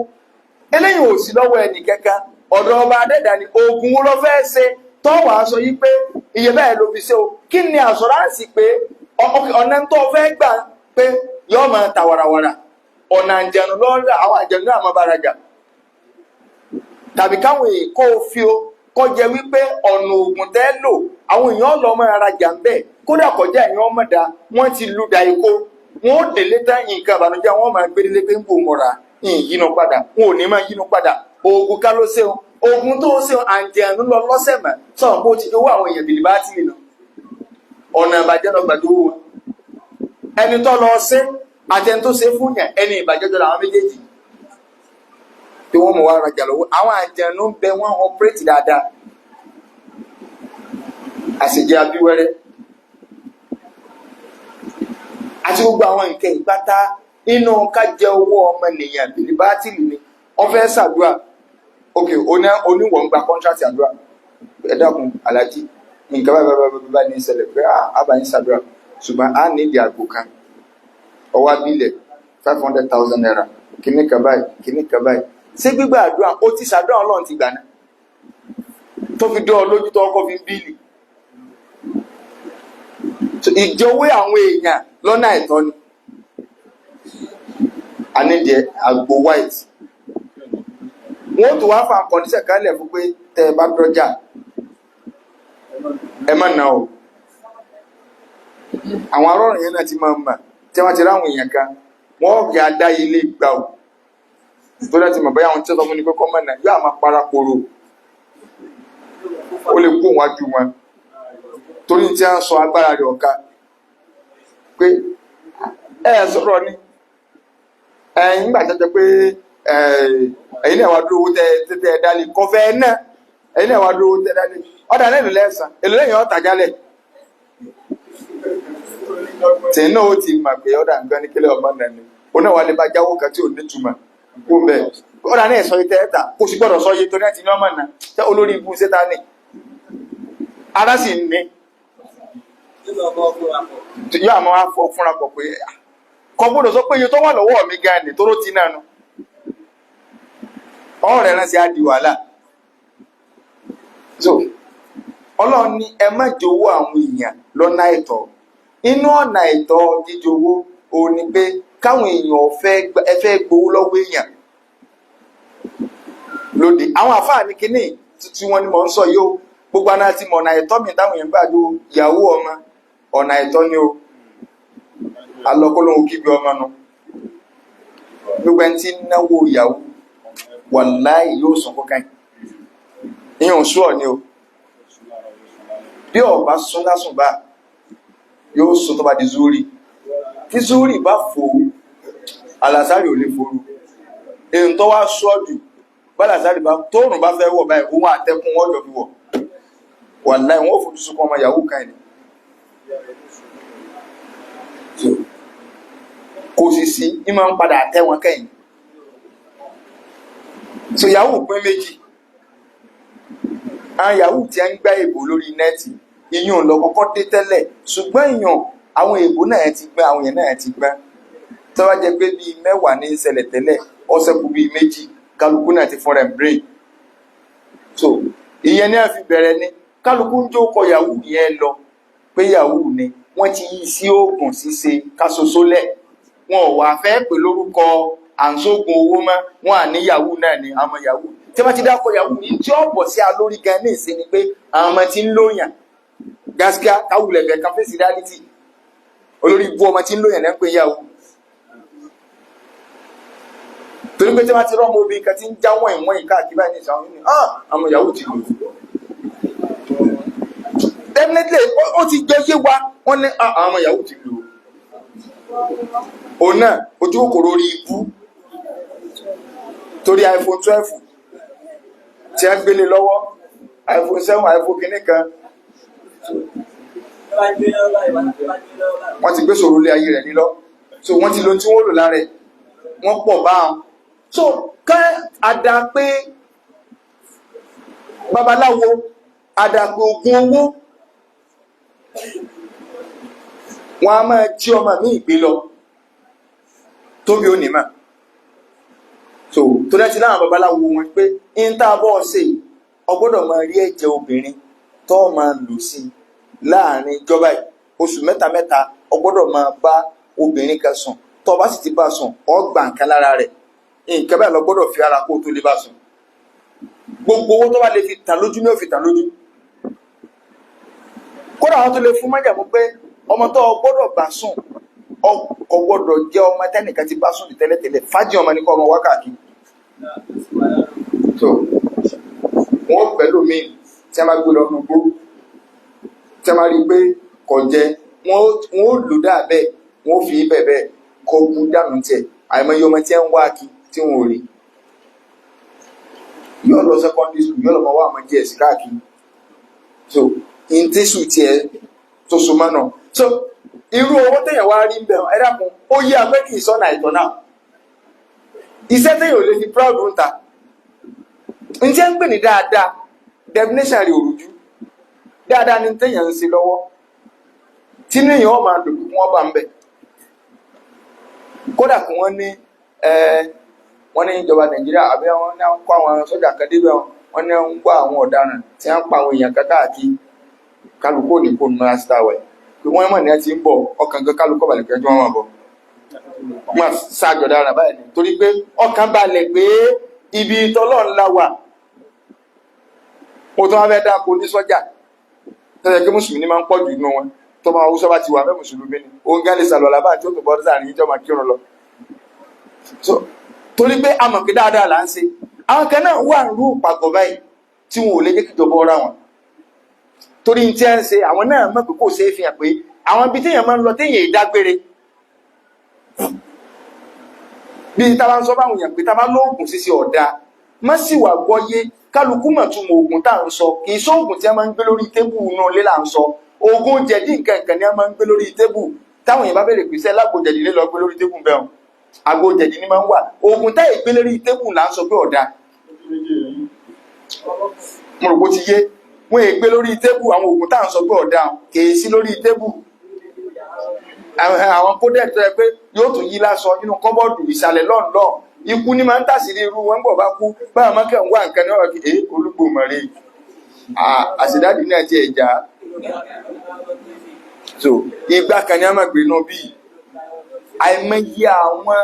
eléyìí ò sí lọ́wọ́ ẹnì kankan ọ̀dọ̀ ọba adẹ́dà ni oògùn ló fẹ́ ṣe tọ́wọ́ aṣọ yí pé iye bẹ́ẹ̀ ló fi ṣe o kí ni àṣọ́ránsì pé ọ̀nà tó fẹ́ gbà pé yọ́ máa ta wàràwàrà ọ̀nà àjẹ̀nù lọ́rọ̀ àwọn àjẹ̀nù náà máa bára jà tàbí káwọn èèkó fi o kọjẹ wípé ọ̀nà ògùn tẹ́ lò àwọn èèyàn lọ máa rajà ń bẹ̀ kódà kọjá èèyàn ọmọdà wọ́n ti lu da ikó wọ́n ó délé tán nǹkan àbànújẹ́ wọ́n máa gbé délé pé ń bò mọ́ra yínú padà wọn ò ní máa yínú padà oògùn ká ló ṣe o oògùn tó ṣe àǹjẹ̀nù lọ lọ́sẹ̀ mọ́ sọ̀rọ̀ bó ti owó àwọn èèyàn bìlì bá ti lè ọ̀nà ìbàjẹ́ lọ gbàdúró wọn ẹni tó lọ ṣe àtẹni tó ṣe fún yàn ẹni ìbàjẹ́ jọ làwọn méjèèjì tí wọ́n mọ̀ wá rajà lọ́wọ́ àwọn àjẹ̀nù ń bẹ wọ́n ọpẹ́rẹ́tì dáadáa àṣejẹ abíwẹ́rẹ́ àti gbogbo àwọn nǹkan ìpátá inú ká jẹ owó ọmọ nìyàn bìlì bá tìlì ni wọ́n fẹ́ ṣàdúrà òkè oníwọ̀n gba kọ́ńtrátì àdúrà ẹ dákun aláàjì nǹkan bá ní ìṣẹ̀lẹ̀ pé àbáyín ṣàdúrà ṣùgbọ́n a ní ìdí àgbò kan ọwọ́ abílẹ̀ 500,000 naira kìíní kan báyìí ṣé gbígbà àdúrà ó ti ṣàdúrà ọlọ́run ti gbà náà tó fi dán ọ lójú tó ọkọ̀ fi ń bíìlì ìjọwé àwọn èèyàn lọ́nà àìtọ́ ni a ní jẹ àgbo white wọ́n tó wá fà kọ́ndíṣẹ̀ kálẹ̀ fún pé tẹ́ ẹ bá dọ́jà ẹ má nà ó àwọn arọ́rùn yẹn náà ti máa ń mà tí wọ́n ti ráwọn èèyàn kan wọ́n gẹ̀ adá ilé gbà ó tó dá ti mọ̀ báyà wọn tí ó sọ fún ní kọ́kọ́ mọ̀ náà yóò àmà paraporo ó lè kó wájú wọn torí tí a ń sọ agbára rẹ̀ ọ̀ka pé sọ̀rọ̀ ni nígbà jẹ́jẹ́ pé ẹ̀yin náà wá dúró owó tẹ́ dálé kọfẹ́ náà ẹ̀yin náà wá dúró owó tẹ́ dálé ọ̀dà lẹ́nu lẹ́sàn èlò lẹ́yìn ọ̀tà jálẹ̀ tí náà ó ti mà pé ọ̀dà nǹkan ní kílẹ̀ ọmọ náà ni ó náà wà lè bá jáwó kan tí ò ní túmọ̀ kó bẹ́ẹ̀ ọ̀dà náà sọ yìí tẹ́ẹ̀ta kó sì gbọ́dọ̀ sọ yìí torí ẹ̀ ti ní ọmọ náà tẹ́ olórí ibú sétá ní ara sì ní yóò àmọ́ wá fọ́ fúnra pọ̀ pé kọ gbọ́dọ̀ sọ pé iye tó wà lọ́wọ́ mi gan ni tóró ti náà nu ọ̀rẹ́ rẹ̀ sí á di wàhálà so ọlọ́run ní ẹ má jowó àwọn èèyàn lọ́nà àìtọ́ inú ọ̀nà àìtọ́ jíjowó o ní pé káwọn èèyàn fẹ́ gbowó lọ́wọ́ èèyàn lóde àwọn àfáà ní kíní tí wọ́n ní mọ̀ ń sọ yóò gbogbo aná ti mọ̀ ọ̀nà àìtọ́ mi táwọn èèyàn gbàdó ìyàwó ọmọ ọ̀nà àìtọ́ ni o alọ́kọ́lọ́wọ́ kíbi ọmọ nu gbogbo ẹni tí náwó ìyàwó wàláì yóò sọ kọ́kàn ìyàn sùọ́ ni o bí ọba sún lásùn bá yóò sún tó bá di zúrì tí zúrì bá fò alásàrì ò lè forú èyí tó wá sọ́ọ̀dù bálàsáàdì bá tóòrùn bá fẹ́ wọ̀ báyìí òun àtẹkùn wọ́n jọ fi wọ̀ wàláhì wọ́n fojú sunkún ọmọ yahoo kan ni kò sì sí ní máa ń padà tẹ́ wọn kẹ́yìn so yahoo pín méjì àwọn yahoo tí a ń gbá èbò lórí nẹ́ẹ̀tì ìyún lọ kọ́kọ́ dé tẹ́lẹ̀ ṣùgbọ́n ìyàn àwọn èbò náà ti gbá àwọn èèyàn náà ti gbá tó bá jẹ́ pé bíi 10 ní ṣẹlẹ̀ tẹ́lẹ̀ ọ̀sẹ̀ kù bíi 2 kálukú náà ti fọ́nra brain so ìyẹn ní àfi bẹ̀rẹ̀ ní kálukú ń jó kọ yahoo yẹn lọ pé yahoo ni wọ́n ti yí sí oògùn ṣíṣe kásosólẹ̀ wọn ò wá fẹ́ pè lórúkọ àǹsógun owó mọ́ wọn à ní yahoo náà ní àwọn yahoo tí wọ́n ti dákọ̀ yahoo ní tí ó bọ̀ sí alórí gan ní ìsinmi pé àwọn ọmọ tí ń lóyàn gáskíá káwulẹ̀ bẹ̀ kan fèsì reality olórí ibú ọmọ tí ń lóyàn náà ń pè yahoo torí pé tí wọ́n ti rọ́mọ obìnrin kan tí ń já wọ́n ìwọ̀n ìkáàkiri báyìí ní ìsàwọn ní àwọn yahoo ti lò definitely ó ti jẹ́ yé wa wọ́n ní àwọn yahoo ti lò òun náà ojú kòkòrò orí ibú torí iPhone 12 tí a gbélé lọ́wọ́ iPhone 7 iPhone kìíní kan wọ́n ti gbé sọ̀rọ̀ lé ayé rẹ̀ nílọ so wọ́n ti lo tí wọ́n lò lára ẹ̀ wọ́n pọ̀ báwọn so ká àdá pé babaláwo àdá pé ogun owó wọ́n a máa jí ọmọ ní ìgbé lọ tóbi ó nìmọ̀ so tó dẹ́ ti láwọn babaláwo wọn pé ìntàbọ̀ ṣe ọgbọ́dọ̀ máa rí ẹ̀jẹ̀ obìnrin tó máa lò sí láàrin ìjọba oṣù mẹ́ta ọgbọ́dọ̀ máa bá obìnrin kan sùn tó bá sì ti bá sùn ó gbà nǹkan lára rẹ̀ nǹkan báyìí lọ gbọ́dọ̀ fi ara kó tó lè bá sùn gbogbo owó tó bá lè fi tà lójú ní ó fi tà lójú kódà àwọn tó lè fún májàmú pé ọmọ tó gbọ́dọ̀ bá sùn ọkọ gbọ́dọ̀ jẹ́ ọmọ tẹ́nìkan ti bá sùn ní tẹ́lẹ̀tẹ́lẹ̀ fájì ọmọ ní kọ́ ọmọ wákàkí so wọ́n pẹ̀lú mi tí a máa gbé lọ nùgbó tí a máa rí pé kò jẹ wọ́n ó lò dáàbẹ̀ wọ́n fi bẹ̀bẹ̀ kọ bú dànù tẹ̀ àìmọye ọmọ tí a ń wá kí tí wọ́n ò rí yóò lọ secondary school yóò lọ mọ wá àmọ́ díẹ̀ sí káàkiri so in tẹ́sù tí ẹ tó so mọ́ náà so irú owó tẹ́yàn wá rí bẹ̀rẹ̀ ẹ̀dàkùn ó yí apẹ́ kì í sọ́nà àìtọ́ náà iṣẹ́ tẹ́yàn ò lè fi proud ń ta ń jẹ́ ń pè ní dáadáa definition rí òrùjú dáadáa ní tẹ́yàn ń ṣe lọ́wọ́ tí níyàn ọmọ àdùnkù wọ́n bá ń bẹ̀ kódà kí wọ́n ní ìjọba Nàìjíríà àbí wọ́n ní kó àwọn sọ́jà kan débẹ̀ wọ́n ní ń gbọ́ àwọn ọ̀daràn tí wọ́n ń pa àwọn èèyàn káàkiri kálukú òní kò nù ásítàwẹ̀ pé wọ́n mọ̀ ní ẹ ti ń bọ̀ ọkàn gan kálukú balẹ̀ pé ẹjọ́ wọn máa bọ̀ wọ́n ṣáàjọ̀ dára báyìí ni torí pé ọkàn balẹ̀ pé ibi tọ́lọ́ ńlá wà mo tó wá fẹ́ dáko ní sọ́jà tẹ́lẹ̀ pé mùsùlùmí máa ń pọ̀ jù nínú wọn tó máa wúṣọ́ bá ti wà mẹ́ mùsùlùmí ni òun gán lè sàlọ̀ làbá àti òtò bọ́dọ̀ sáà ní ìjọba kírun lọ so torí pé a mọ̀ pé dáadáa là ń ṣe àwọn kan náà wà ń rú pàgọ́ báyìí tí wọn ò lè jẹ́ kí ìjọba ọ̀rá wọn torí tí a ń ṣe àwọn náà mọ̀ pé kò ṣe é fi hàn pé àwọn ibi téèyàn máa ń lọ téèyàn ìdágbére bí ta bá ń sọ báwọn èèyàn pé ta bá lóògùn ṣíṣe ọ̀dà má sì wà gbọ́yé kálukú mọ̀ tún mọ oògùn tá à ń sọ kì í sóògùn tí a máa ń gbé lórí tébù inú ilé là ń sọ oògùn jẹ̀dí nǹkan ni a máa ń gbé lórí tébù táwọn èèyàn bá bẹ̀rẹ̀ pé sẹ́ lágbo jẹ̀dí lé lọ gbé lórí tébù bẹ́ẹ̀ àgbo jẹ̀dí ni máa ń wà oògùn táyì gbé lórí tébù là ń sọ pé ọ̀dà mo rò bó ti yé wọ́n ègbé lórí tébù àwọn oògùn tá à ń sọ pé ọ̀dà kèé sí lórí tébù àwọn kódẹ̀ tó yẹ pé yóò tún yí lásọ nínú kọ́bọ́ọ̀dù ìsàlẹ̀ lọ́nlọ́ ikú ní máa ń tàṣírí irú wọn gbọ̀ bá kú báyà máa kẹ́ ń wá nǹkan náà kí olúgbò mọ̀rẹ́ àṣìdáàdì náà ti ẹ̀já so ìgbà kan ní a máa gbé náà bíi àìmọye àwọn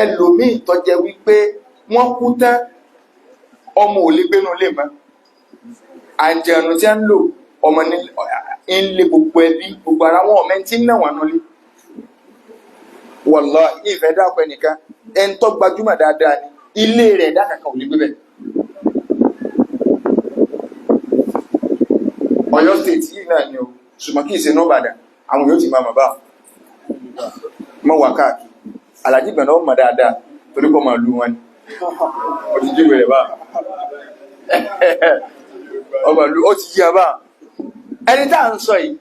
ẹlòmíì tó jẹ́ wípé wọ́n kú tán ọmọ ò lè gbénú lè mọ́ àjẹ̀nù tí a ń lò ọmọ ní ilé gbogbo ẹbí gbogbo ara wọn ọmọ tí ń náà wà nulẹ̀ wallahi ìfẹ́ dákọ̀ ẹnìkan ẹni tó gbajúmọ̀ dáadáa ni ilé rẹ̀ dákàkà ò lè gbé bẹ̀ Ọ̀yọ́ state yìí náà ni o ṣùgbọ́n kí ìṣe Ìbàdàn àwọn yóò ti máa mọ̀ bá mọ́ wà káàkiri Àlàjí Ìgbàna ó mọ̀ dáadáa torí kọ́ máa lu wọn ni ó ti jíwèé rẹ̀ bá ọmọ ìlú ó ti yí abá ẹni tá à ń sọ yìí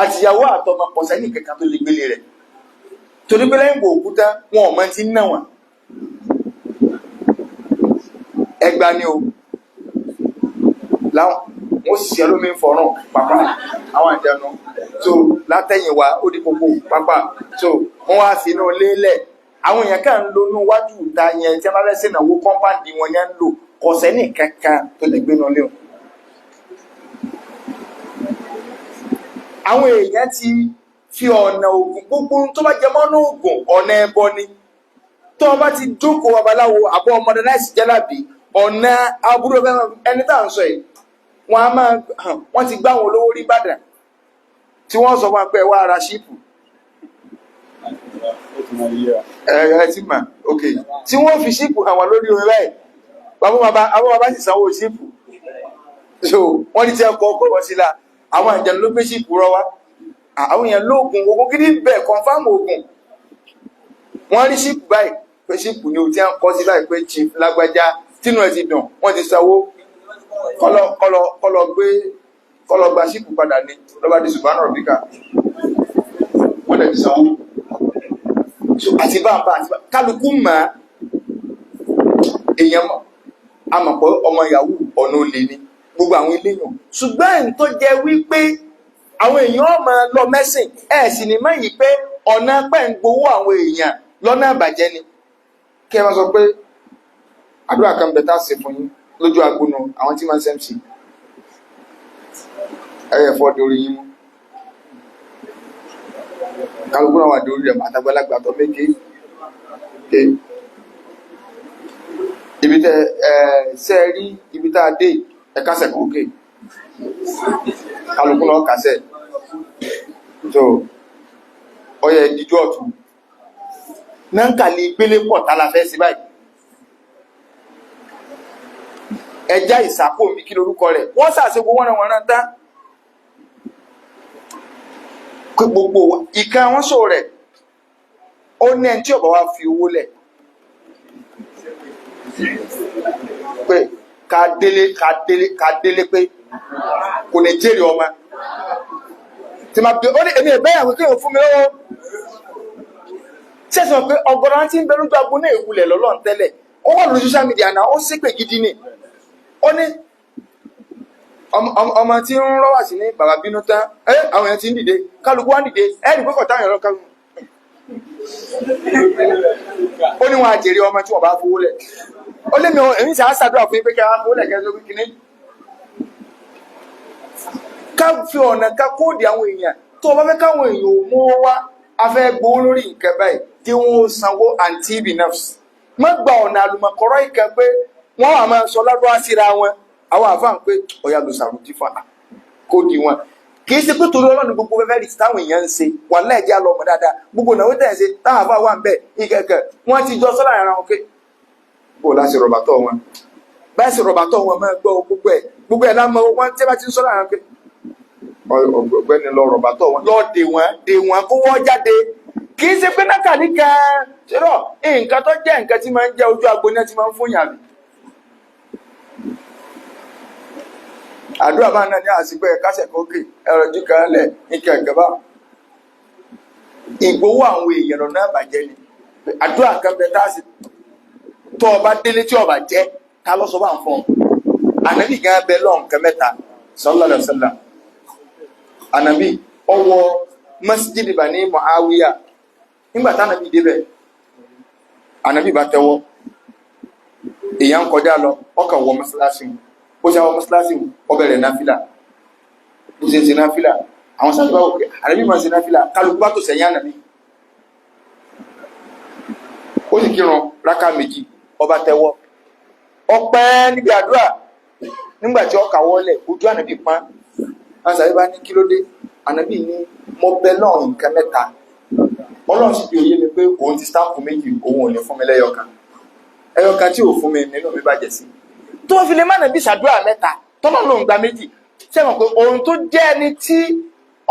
àtìyàwó àtọmọ pọ̀ sẹ́yìn kankan tó lè gbélé rẹ̀ torí pé lẹ́yìn kò òkúta wọn ò mọ ti ń ná wọn ẹgbà ni o láwọn wọn sì ṣe lómi fọrùn pápá àwọn àjẹnu tó látẹ̀yìn wá ó di gbogbo pápá tó wọn wá sínú lélẹ̀ àwọn èèyàn kan ń lo inú wájú ìta yẹn tí wọn bá fẹ́ sìnàwó kọ́ńpáàdì wọn yẹn ń lò kọ̀ọ̀sẹ́ ní kankan tó lè gbé náà léwu. àwọn èèyàn ti fi ọ̀nà ògùn gbogbo tó bá jẹ mọ́nú ògùn ọ̀nà ẹbọ ni tó o bá ti jókòó babaláwo àbọ̀ ọmọdé láìsí jẹ́lábì ọ̀nà aburú ẹni tá à ń sọ yìí wọ́n ti gbá wọn olówó rí Ìbàdàn tí wọ́n sọ fún apẹ́ wá ara ṣíìpù ẹ ti mà ok tí wọ́n fi ṣíìpù hàn wọ́n lórí orin báyìí àwọn bàbá sì sanwó ṣíìpù so wọ́n ní tí ẹ kọ́ ọkọ̀ wọ́n sí la àwọn ìjẹun ló gbé ṣíìpù rọ wá àwọn èèyàn lóògùn ogun kí ní bẹ́ẹ̀ kọ̀ǹfàmù ogun wọ́n rí ṣíìpù báyìí pé ṣíìpù ni o ti ń kọ́ sí báyìí pé chief lágbájá tínú ẹ̀ ti dùn wọ́n ti sanwó kọ́lọ̀ gba ṣíìpù padà ní lọ́ba di ṣùgbọ́n náà bíkà wọ́n lè ti sanwó àti bá kálukú mọ́ èèyàn mọ̀ a mọ̀ pé ọmọ yahoo ọ̀nà olè ni gbogbo àwọn eléyàn ṣùgbọ́n ẹ̀ń tó jẹ́ wípé àwọn èèyàn máa lọ mẹ́sìn ẹ̀ sì ní mọ́ yìí pé ọ̀nà pẹ́ ń gbowó àwọn èèyàn lọ́nà àbàjẹ́ ni kí ẹ máa sọ pé àdúrà kan bẹ̀ tá a ṣe fún yín lójú agbónú àwọn tí máa ń sẹ́mc ẹ̀yẹ̀ fọ́ dorí yín mú kálukú náà wà dorí rẹ̀ àtàgbàlagbà tó méje ibi tẹ ṣe rí ibi tá a dé ẹ̀ka sẹ̀kọ̀ òkè kálukú náà kàṣẹ̀ tó ọyẹ ìdíjú ọ̀tún náà ń kàlí gbélé pọ̀ tá la fẹ́ sí báyìí ẹja ìsàpò mi kí lórúkọ rẹ̀ wọ́n sàṣegbó wọ́n náà tán pé gbogbo ìka wọn sọ rẹ̀ ó ní ẹni tí ọba wa fi owó lẹ̀ pé ká délé pé kò ní jèrè ọmọ tí ma bí ó ní èmi ìbẹ́yàwó kí o fún mi lọ́wọ́ sẹ́sàn pé ọgọ́rọ̀ tí ń bẹ lójú agbó náà ìwúlẹ̀ lọ́lọ́n tẹ́lẹ̀ ó wà lórí social media náà ó ṣépè gidi ni ó ní ọmọ tí ń rọ́wà sí ní bàbá bínú tán àwọn èèyàn ti ń dìde kálukú wá ń dìde ẹ̀rì pé kọ̀tá èèyàn lọ́kàrù ó ní wọn àjèrè ọmọ tí wọ́n bá fowó lẹ̀ ó lé mi èmi sì á ṣàdúrà fún yín pé kí a fowó lẹ̀ kẹ́ lórí kíní ká fi ọ̀nà ká kóòdì àwọn èèyàn tó bá fẹ́ káwọn èèyàn ò mú wá afẹ́ gbowó lórí nǹkan báyìí tí wọ́n sanwó àǹtí binafs má gba ọ̀nà àlùmọ̀kọ́rọ́ ìkan pé wọ́n wà máa sọ lọ́dọ́ síra wọn àwọn àfáà ń pé ọ̀yà ló sàrùtí fún kóòdì wọn kì í ṣe pé torí ọlọ́run gbogbo fẹ́fẹ́ rí táwọn èèyàn ń ṣe wà láìjẹ́ àlọ́ ọmọ dáadáa gbogbo náà ó tẹ̀ ṣe táwọn àfáà wà ń bẹ̀ ìkẹ̀kẹ̀ wọ́n ti jọ sọ́lá ara wọn pé bó láti rọ̀bàtọ̀ wọn báyìí sì rọ̀bàtọ̀ wọn máa gbọ́ gbogbo ẹ̀ lámọ́ wọn tí wọ́n ti ń sọ́lá ara wọn pé ọ̀gbẹ́ni lọ rọ̀bàtọ̀ wọn lọ dè wọn kó wọ́n jáde kì í ṣe pé náà kàní kan ṣerọ nǹkan tó jẹ́ nǹkan tí máa ń jẹ́ ojú agbo náà ti máa ń fún yàrá àdúrà bá náà ní àsìkò ẹ̀kásẹ̀ kókè ẹ̀rọ jíkà lẹ̀ níkẹ̀ ẹ̀gẹ́bá ìgbówó àwọn èèyàn lọ́nà àbàjẹ́ ni àdúrà kan bẹ táàsì tó ọba délé tí ọba jẹ́ ká lọ́sọ bá ń fọ́n ànábì gan bẹ lọ́n nǹkan mẹ́ta sallallahu alaihi wasallam ànábì ọwọ́ masjid Bani Muawiya nígbà tánàbì débẹ̀ ànábì bá tẹ́wọ́ èèyàn kọjá lọ ọkàn wọ mọ́sálásí bó ṣe àwọn mọ́sálásí ọbẹ̀rẹ̀ náfílà bó ṣe ṣe náfílà àwọn sáàbà òkè àrẹ́bí máa ṣe náfílà kálukú bá tó sẹ̀yìn ànàbí ó sì kírun rákà méjì ọba tẹ́wọ́ ọpẹ́ níbi àdúrà nígbàtí ọkà wọlẹ̀ ojú ànàbí pán àṣàbí bá ní kí ló dé ànàbí ní mo bẹ náà nǹkan mẹ́ta ọlọ́run sì fi òye mi pé òun ti sáàpù méjì òun ò ní fún mi lẹ́yọkan ẹyọkan tí ò fún mi nínú mi bàjẹ́ sí tó fi lè má nàbí ṣàdúrà mẹ́ta tọ́lọ́ lòun gba méjì sẹ́wọ̀n pé ohun tó jẹ́ ẹni tí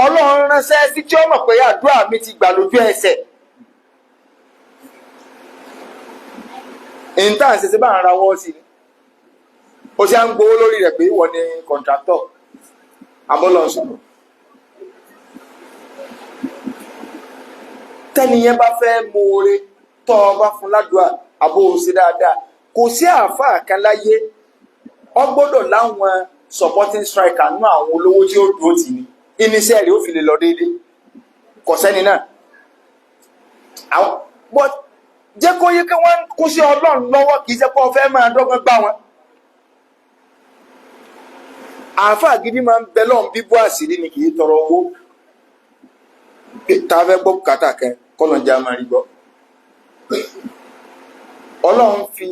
ọlọ́run ránṣẹ́ sí tí ó mọ̀ pé àdúrà mi ti gbà lójú ẹsẹ̀ intan ṣe bá ń rawọ́ sí ni ó ṣe ń gbowó lórí rẹ̀ pé wọ́n ní kọ̀ǹtrátọ̀ abọ́lọ́sọ̀rọ̀ tẹ́niyẹn bá fẹ́ mú oore tọ́ ọ bá fún ládùúgbà àbó ṣe dáadáa kò sí àáfàá kan láyé ọ gbọ́dọ̀ láwọn supporting striker nínú àwọn olówó tí ó dúró tì ní iníṣẹ́ rẹ̀ ó fi lè lọ déédéé kò sẹ́ni náà but jẹ́ kó yé kí wọ́n kó sí ọlọ́run lọ́wọ́ kì í ṣe pé ọ fẹ́ máa dọ́gbọ́n gbá wọn. àáfàá gidi máa ń bẹ lọ́n bíbú àṣírí ni kì í tọrọ owó tá a fẹ́ gbọ́ bùkátà kẹ kọ́nà jẹ́ àmàrí gbọ́. ọlọ́run fi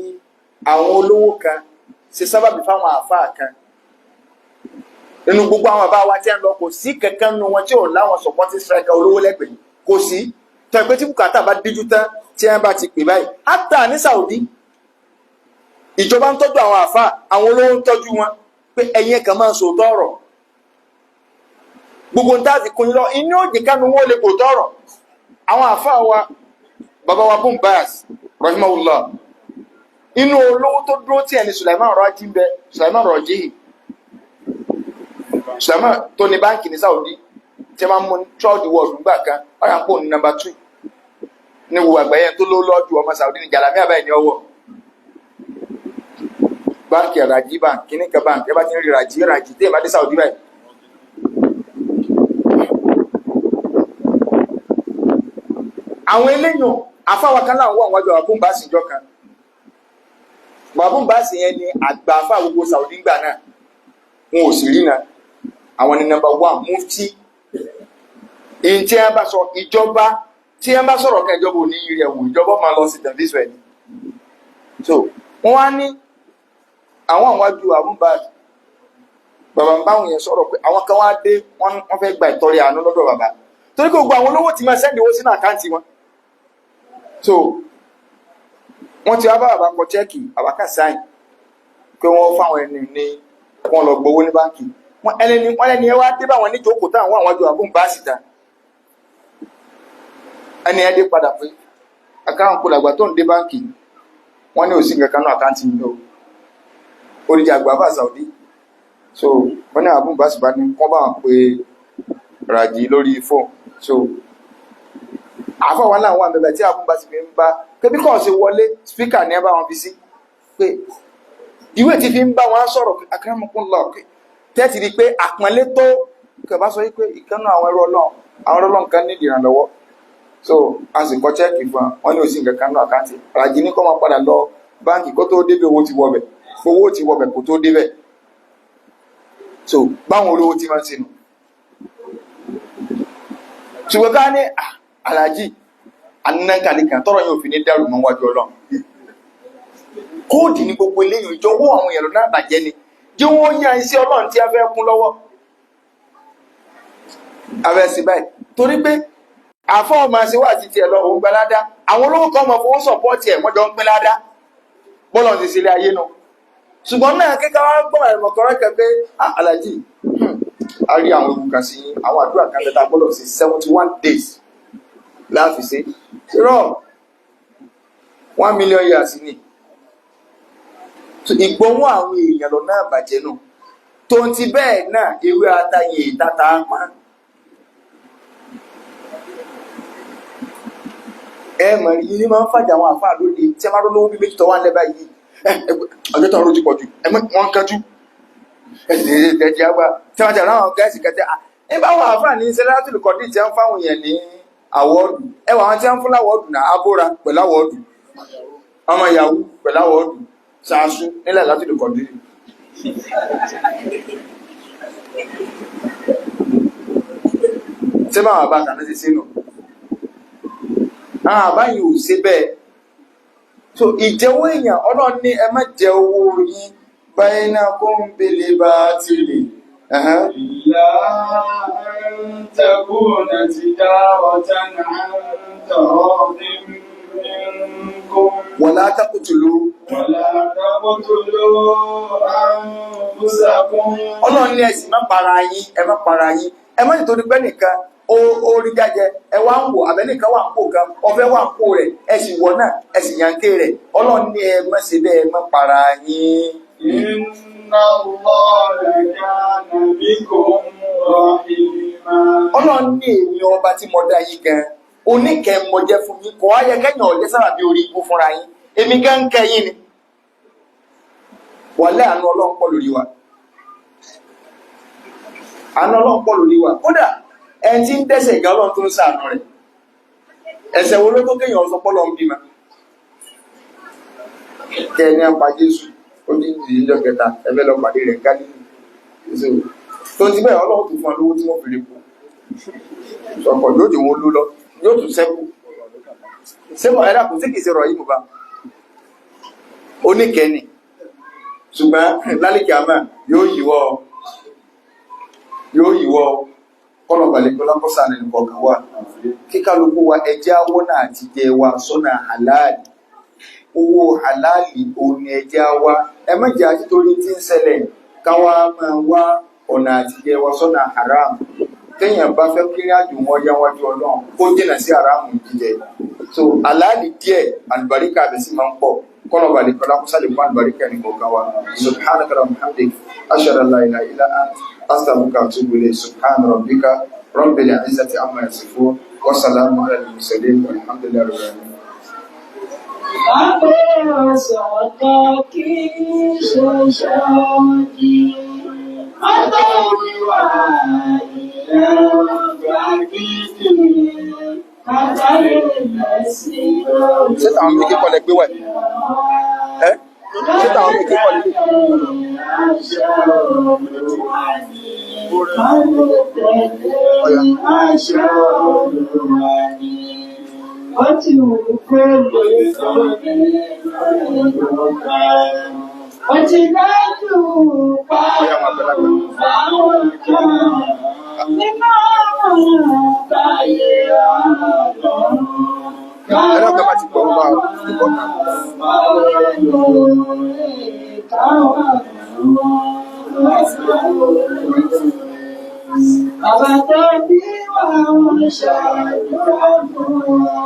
àwọn olówó kan ṣe sábàbí fáwọn àáfàá kan nínú gbogbo àwọn bàbá wa tí a ń lọ kò sí kankan nínú wọn tí ò láwọn supporting striker olówó lẹ́gbẹ̀ẹ́ kò sí tọ́ ẹ pé tí bùkátà bá díjú tán tí wọ́n bá ti pè báyìí áta ní Saudi ìjọba ń tọ́jú àwọn àáfàá àwọn olówó ń tọ́jú wọn pé ẹ̀yin kan máa ń sòótọ́ ọ̀rọ̀ gbogbo ń dáàbì kun yín lọ inú òjì kánú wọn lè kò tọ̀rọ̀ àwọn àáfàá wa bàbá wa bùn báàsì rahimahullah inú olówó tó dúró tí ẹni Sulaimon rọjí bẹ Sulaimon rọjí Sulaimon tó ní báńkì ní Saudi tí wọ́n mú throughout the world nígbà kan ọ̀yà pò ní number 2 ní wo àgbáyé tó ló lọ́jú ọmọ Saudi ní jalami àbáyé ní ọwọ́ báńkì rají báńkì kíní kan báńkì ẹ bá ti ń rí rají tí ẹ bá dé Saudi báyìí. àwọn eléyàn afáwakan láwọn wà wájú àwọn bóńbáàsì ìjọ kan bóńbáàsì yẹn ni àgbà afá gbogbo Saudi gbà náà wọn ò sì rí náà àwọn ni number 1 mufti èyí tí wọ́n bá sọ ìjọba tí wọ́n bá sọ̀rọ̀ kan ìjọba ò ní yiri ẹ̀wò ìjọba máa lọ sí tẹ̀lifíṣọ̀ ẹ̀ ni so wọ́n wá ní àwọn àwájú àbúbáàsì bàbá ń báwọn yẹn sọ̀rọ̀ pé àwọn kan wá dé wọ́n fẹ́ gba ìtọrẹ àánú lọ́dọ̀ bàbá torí kò gbọ́ àwọn olówó tí máa sẹ́ndì owó sínú àkáǹtì wọn so wọ́n ti wá bá bàbá kọ chẹ́ẹ̀kì àbákà sáìn pé wọ́n fáwọn ẹni ní wọ́n lọ gbowó ní báńkì wọ́n ẹni ẹ wá dé báwọn níjókòó táwọn àwọn àjọ àbúbáàsì ta ẹni ẹ dé padà pé àkáǹtì kò làgbà tó ń dé báńkì wọ́n ní òsì kankan náà àkáǹtì yìí lọ oríjà àgbà bá Saudi so wọ́n ní àbúbáàsì bá ní wọ́n bá wọn pé ràjì lórí fóònù so àfọwọ́n náà wà bẹ̀bẹ̀ tí àbúbáàsì fi ń bá kébí kọ́ ṣe wọlé spíkà ní ẹ bá wọn fi sí pé ìwé tí fi ń bá wọn sọ̀rọ̀ akramakumullah tẹ́tì rí pé àpọ́nlé tó kẹbá sọ wípé ìkànnà àwọn ẹrọ ọlọ́run kan ní ìrànlọ́wọ́ so a sì kọ chẹ́ẹ̀kì fún wọn ní òsì nǹkan kan náà àkáǹtì ràjì ní kọ́ máa padà lọ báńkì kó tó débẹ̀ owó ti wọbẹ̀ kó tó débẹ̀ so báwọn olówó ti máa ń sinú ṣùgbọ́n ká ní aláàjì anákàlíkà tọ́rọ yóò fi ní dárò mọ́ wájú ọlọ́run kóòdì ní gbogbo eléyìn ìjọwọ́ àwọn èèyàn náà bàjẹ́ ni jí wọ́n yá iṣẹ́ ọlọ́run tí a fẹ́ kún lọ́wọ́ abẹ́sí báyìí torí pé àfọ́ ọmọ ṣe wà títí ẹ̀ lọ òun gba ládá àwọn olówó kan mọ̀ fowó sọ̀pọ́ọ̀tì ẹ̀ wọ́n jọ ń pín ládá bọ́lọ̀ ti sílé ayé náà ṣùgbọ́n náà kíkà wá gbọ́n ẹ̀rọ kọ́rẹ́kẹ́ pé aláàjì a rí àwọn ewu kan sí àwọn àdúrà kan tẹ́ta gbọ́dọ̀ sí 71 days láàfi sí rọ 1 million years ní ìgbọ́nwọ́ àwọn èèyàn lọ náà bàjẹ́ náà tó ń ti bẹ́ẹ̀ náà ewé atayé ìtata pa mọ̀ rí ní máa ń fàjà àwọn àfáà lóde tí a máa lọ́wọ́ bí méjì tó wà lẹ́bàá yìí ọjọ́ tó rọ́jú pọ̀jù wọ́n kájú ẹ̀jẹ̀ àgbà tí wọ́n jẹ́ láwọn gáàsì kẹtẹ́ ẹbá wọn àfáà ní sẹ́látìlì kọ̀dí tí wọ́n fáwọn èèyàn ní àwọ́ọ̀dù ẹwà wọn tí wọ́n fún láwọ́ọ̀dù náà abóra pẹ̀lú àwọ́ọ̀dù ọmọ yahoo pẹ̀lú àwọ́ọ̀dù sàásù nílẹ̀ látìlì kọ̀dí tí bá wọn bá kàná sí sínú àwọn àbáyìí ò sí bẹ́ẹ̀ so ìjẹ́wọ́ èèyàn ọlọ́run ní ẹ má jẹ owó yín bainakum bil batili إلا أن تكون تجارة عن تراض منكم ولا تقتلوا أنفسكم ọlọ́run ní ẹ̀sìn má para yín ẹ má nítorí pé nìkan orí jájẹ ẹ wá ń wò àbẹ́nìkan wà ń kó gan ọfẹ́ wà ń kó rẹ̀ ẹ sì wọ̀ náà ẹ sì yànké rẹ̀ ọlọ́run ní ẹ má ṣe bẹ́ẹ̀ má para yín. Inna Allaha kana bikum rahima. Ọlọ́run ní èmi ọba tí mo dá yín gan oníkẹ́ mo jẹ́ fún yín kọ́ ayẹ kẹ́yìn ọ̀jẹ́ sábà bí orí ikú fúnra yín èmi gan ń kẹ́ yín ni. wàlẹ́ àánú ọlọ́run pọ̀ lórí wa àánú ọlọ́run pọ̀ lórí wa kódà ẹni tí ń dẹ́ṣẹ̀ ìgbà ọlọ́run tó ń ṣàánú rẹ̀ ẹ̀ṣẹ̀ wo ló tó kéèyàn ọ̀sán pọ́lọ́ ń bímọ. kẹ́ ẹ ní apá Jésù ó ní ìdíjọ́ kẹta ẹgbẹ́ lọ pàdé rẹ̀ gálí tó ti bẹ́ẹ̀ ọlọ́run tó fún ọ lówó tí wọ́n fi lè kú sọ̀pọ̀ yóò dì wọ́n lú lọ yóò tún sẹ́kù sẹ́kù ẹ̀dá kò sí kìí ṣe rọ̀ yìí mú bá oníkẹ́ni ṣùgbọ́n lálẹ́kì àmà yóò yíwọ́ kọ́nà balẹ̀kọ́ lápọ́sà nínú kọ̀ọ̀kan wà kíkálukú wa ẹjẹ́ awọ́ náà ti jẹ wa sọ́nà halali owó halali òní ẹjẹ́ wa ẹ má jẹ́ àti torí tí ń ṣẹlẹ̀ káwa máa wá ọ̀nà àti jẹ wa sọ́nà haram téèyàn bá fẹ́ kí àjò wọn yá wájú ọlọ́run kó jìnà sí haramu jíjẹ so halali díẹ̀ àlùbáríkà bẹ̀ sí máa ń pọ̀ kọ́nà balẹ̀kọ́ lápọ́sà lè fún àlùbáríkà ní kọ̀ọ̀kan wa subhanaka wa bihamdik ashhadu an la ilaha illa anta astaghfiruka wa atubu ilayk subhana rabbika rabbil izzati amma yasifun wa salamun ala al-mursalin walhamdulillahi rabbil alamin. Sọ̀tọ̀ kì í ṣe ṣọ́ọ̀kì, ọ̀tọ̀ wíwá ilẹ̀ ọ̀gá kìkì, àtàrí ilẹ̀ sí lórí. Ṣé táwọn méjì kọ́ lẹ gbé wẹ̀? Ẹ́ ṣé táwọn méjì kọ́ lẹ gbé? Aṣọ Olúwa ni, àwọn tẹ̀lé aṣọ Olúwa ni. Ó ti wù kó lè sórí ìlúkà. Ó ti dájú pàrọ̀ fáwọn kan nínú àwọn káyé ọlọ́run. Ẹ̀rọ ọ̀gá bá ti gbọ́ wá ìbọn náà. Bàbá tó bí wà wọ́n ṣàdúrà fún wa.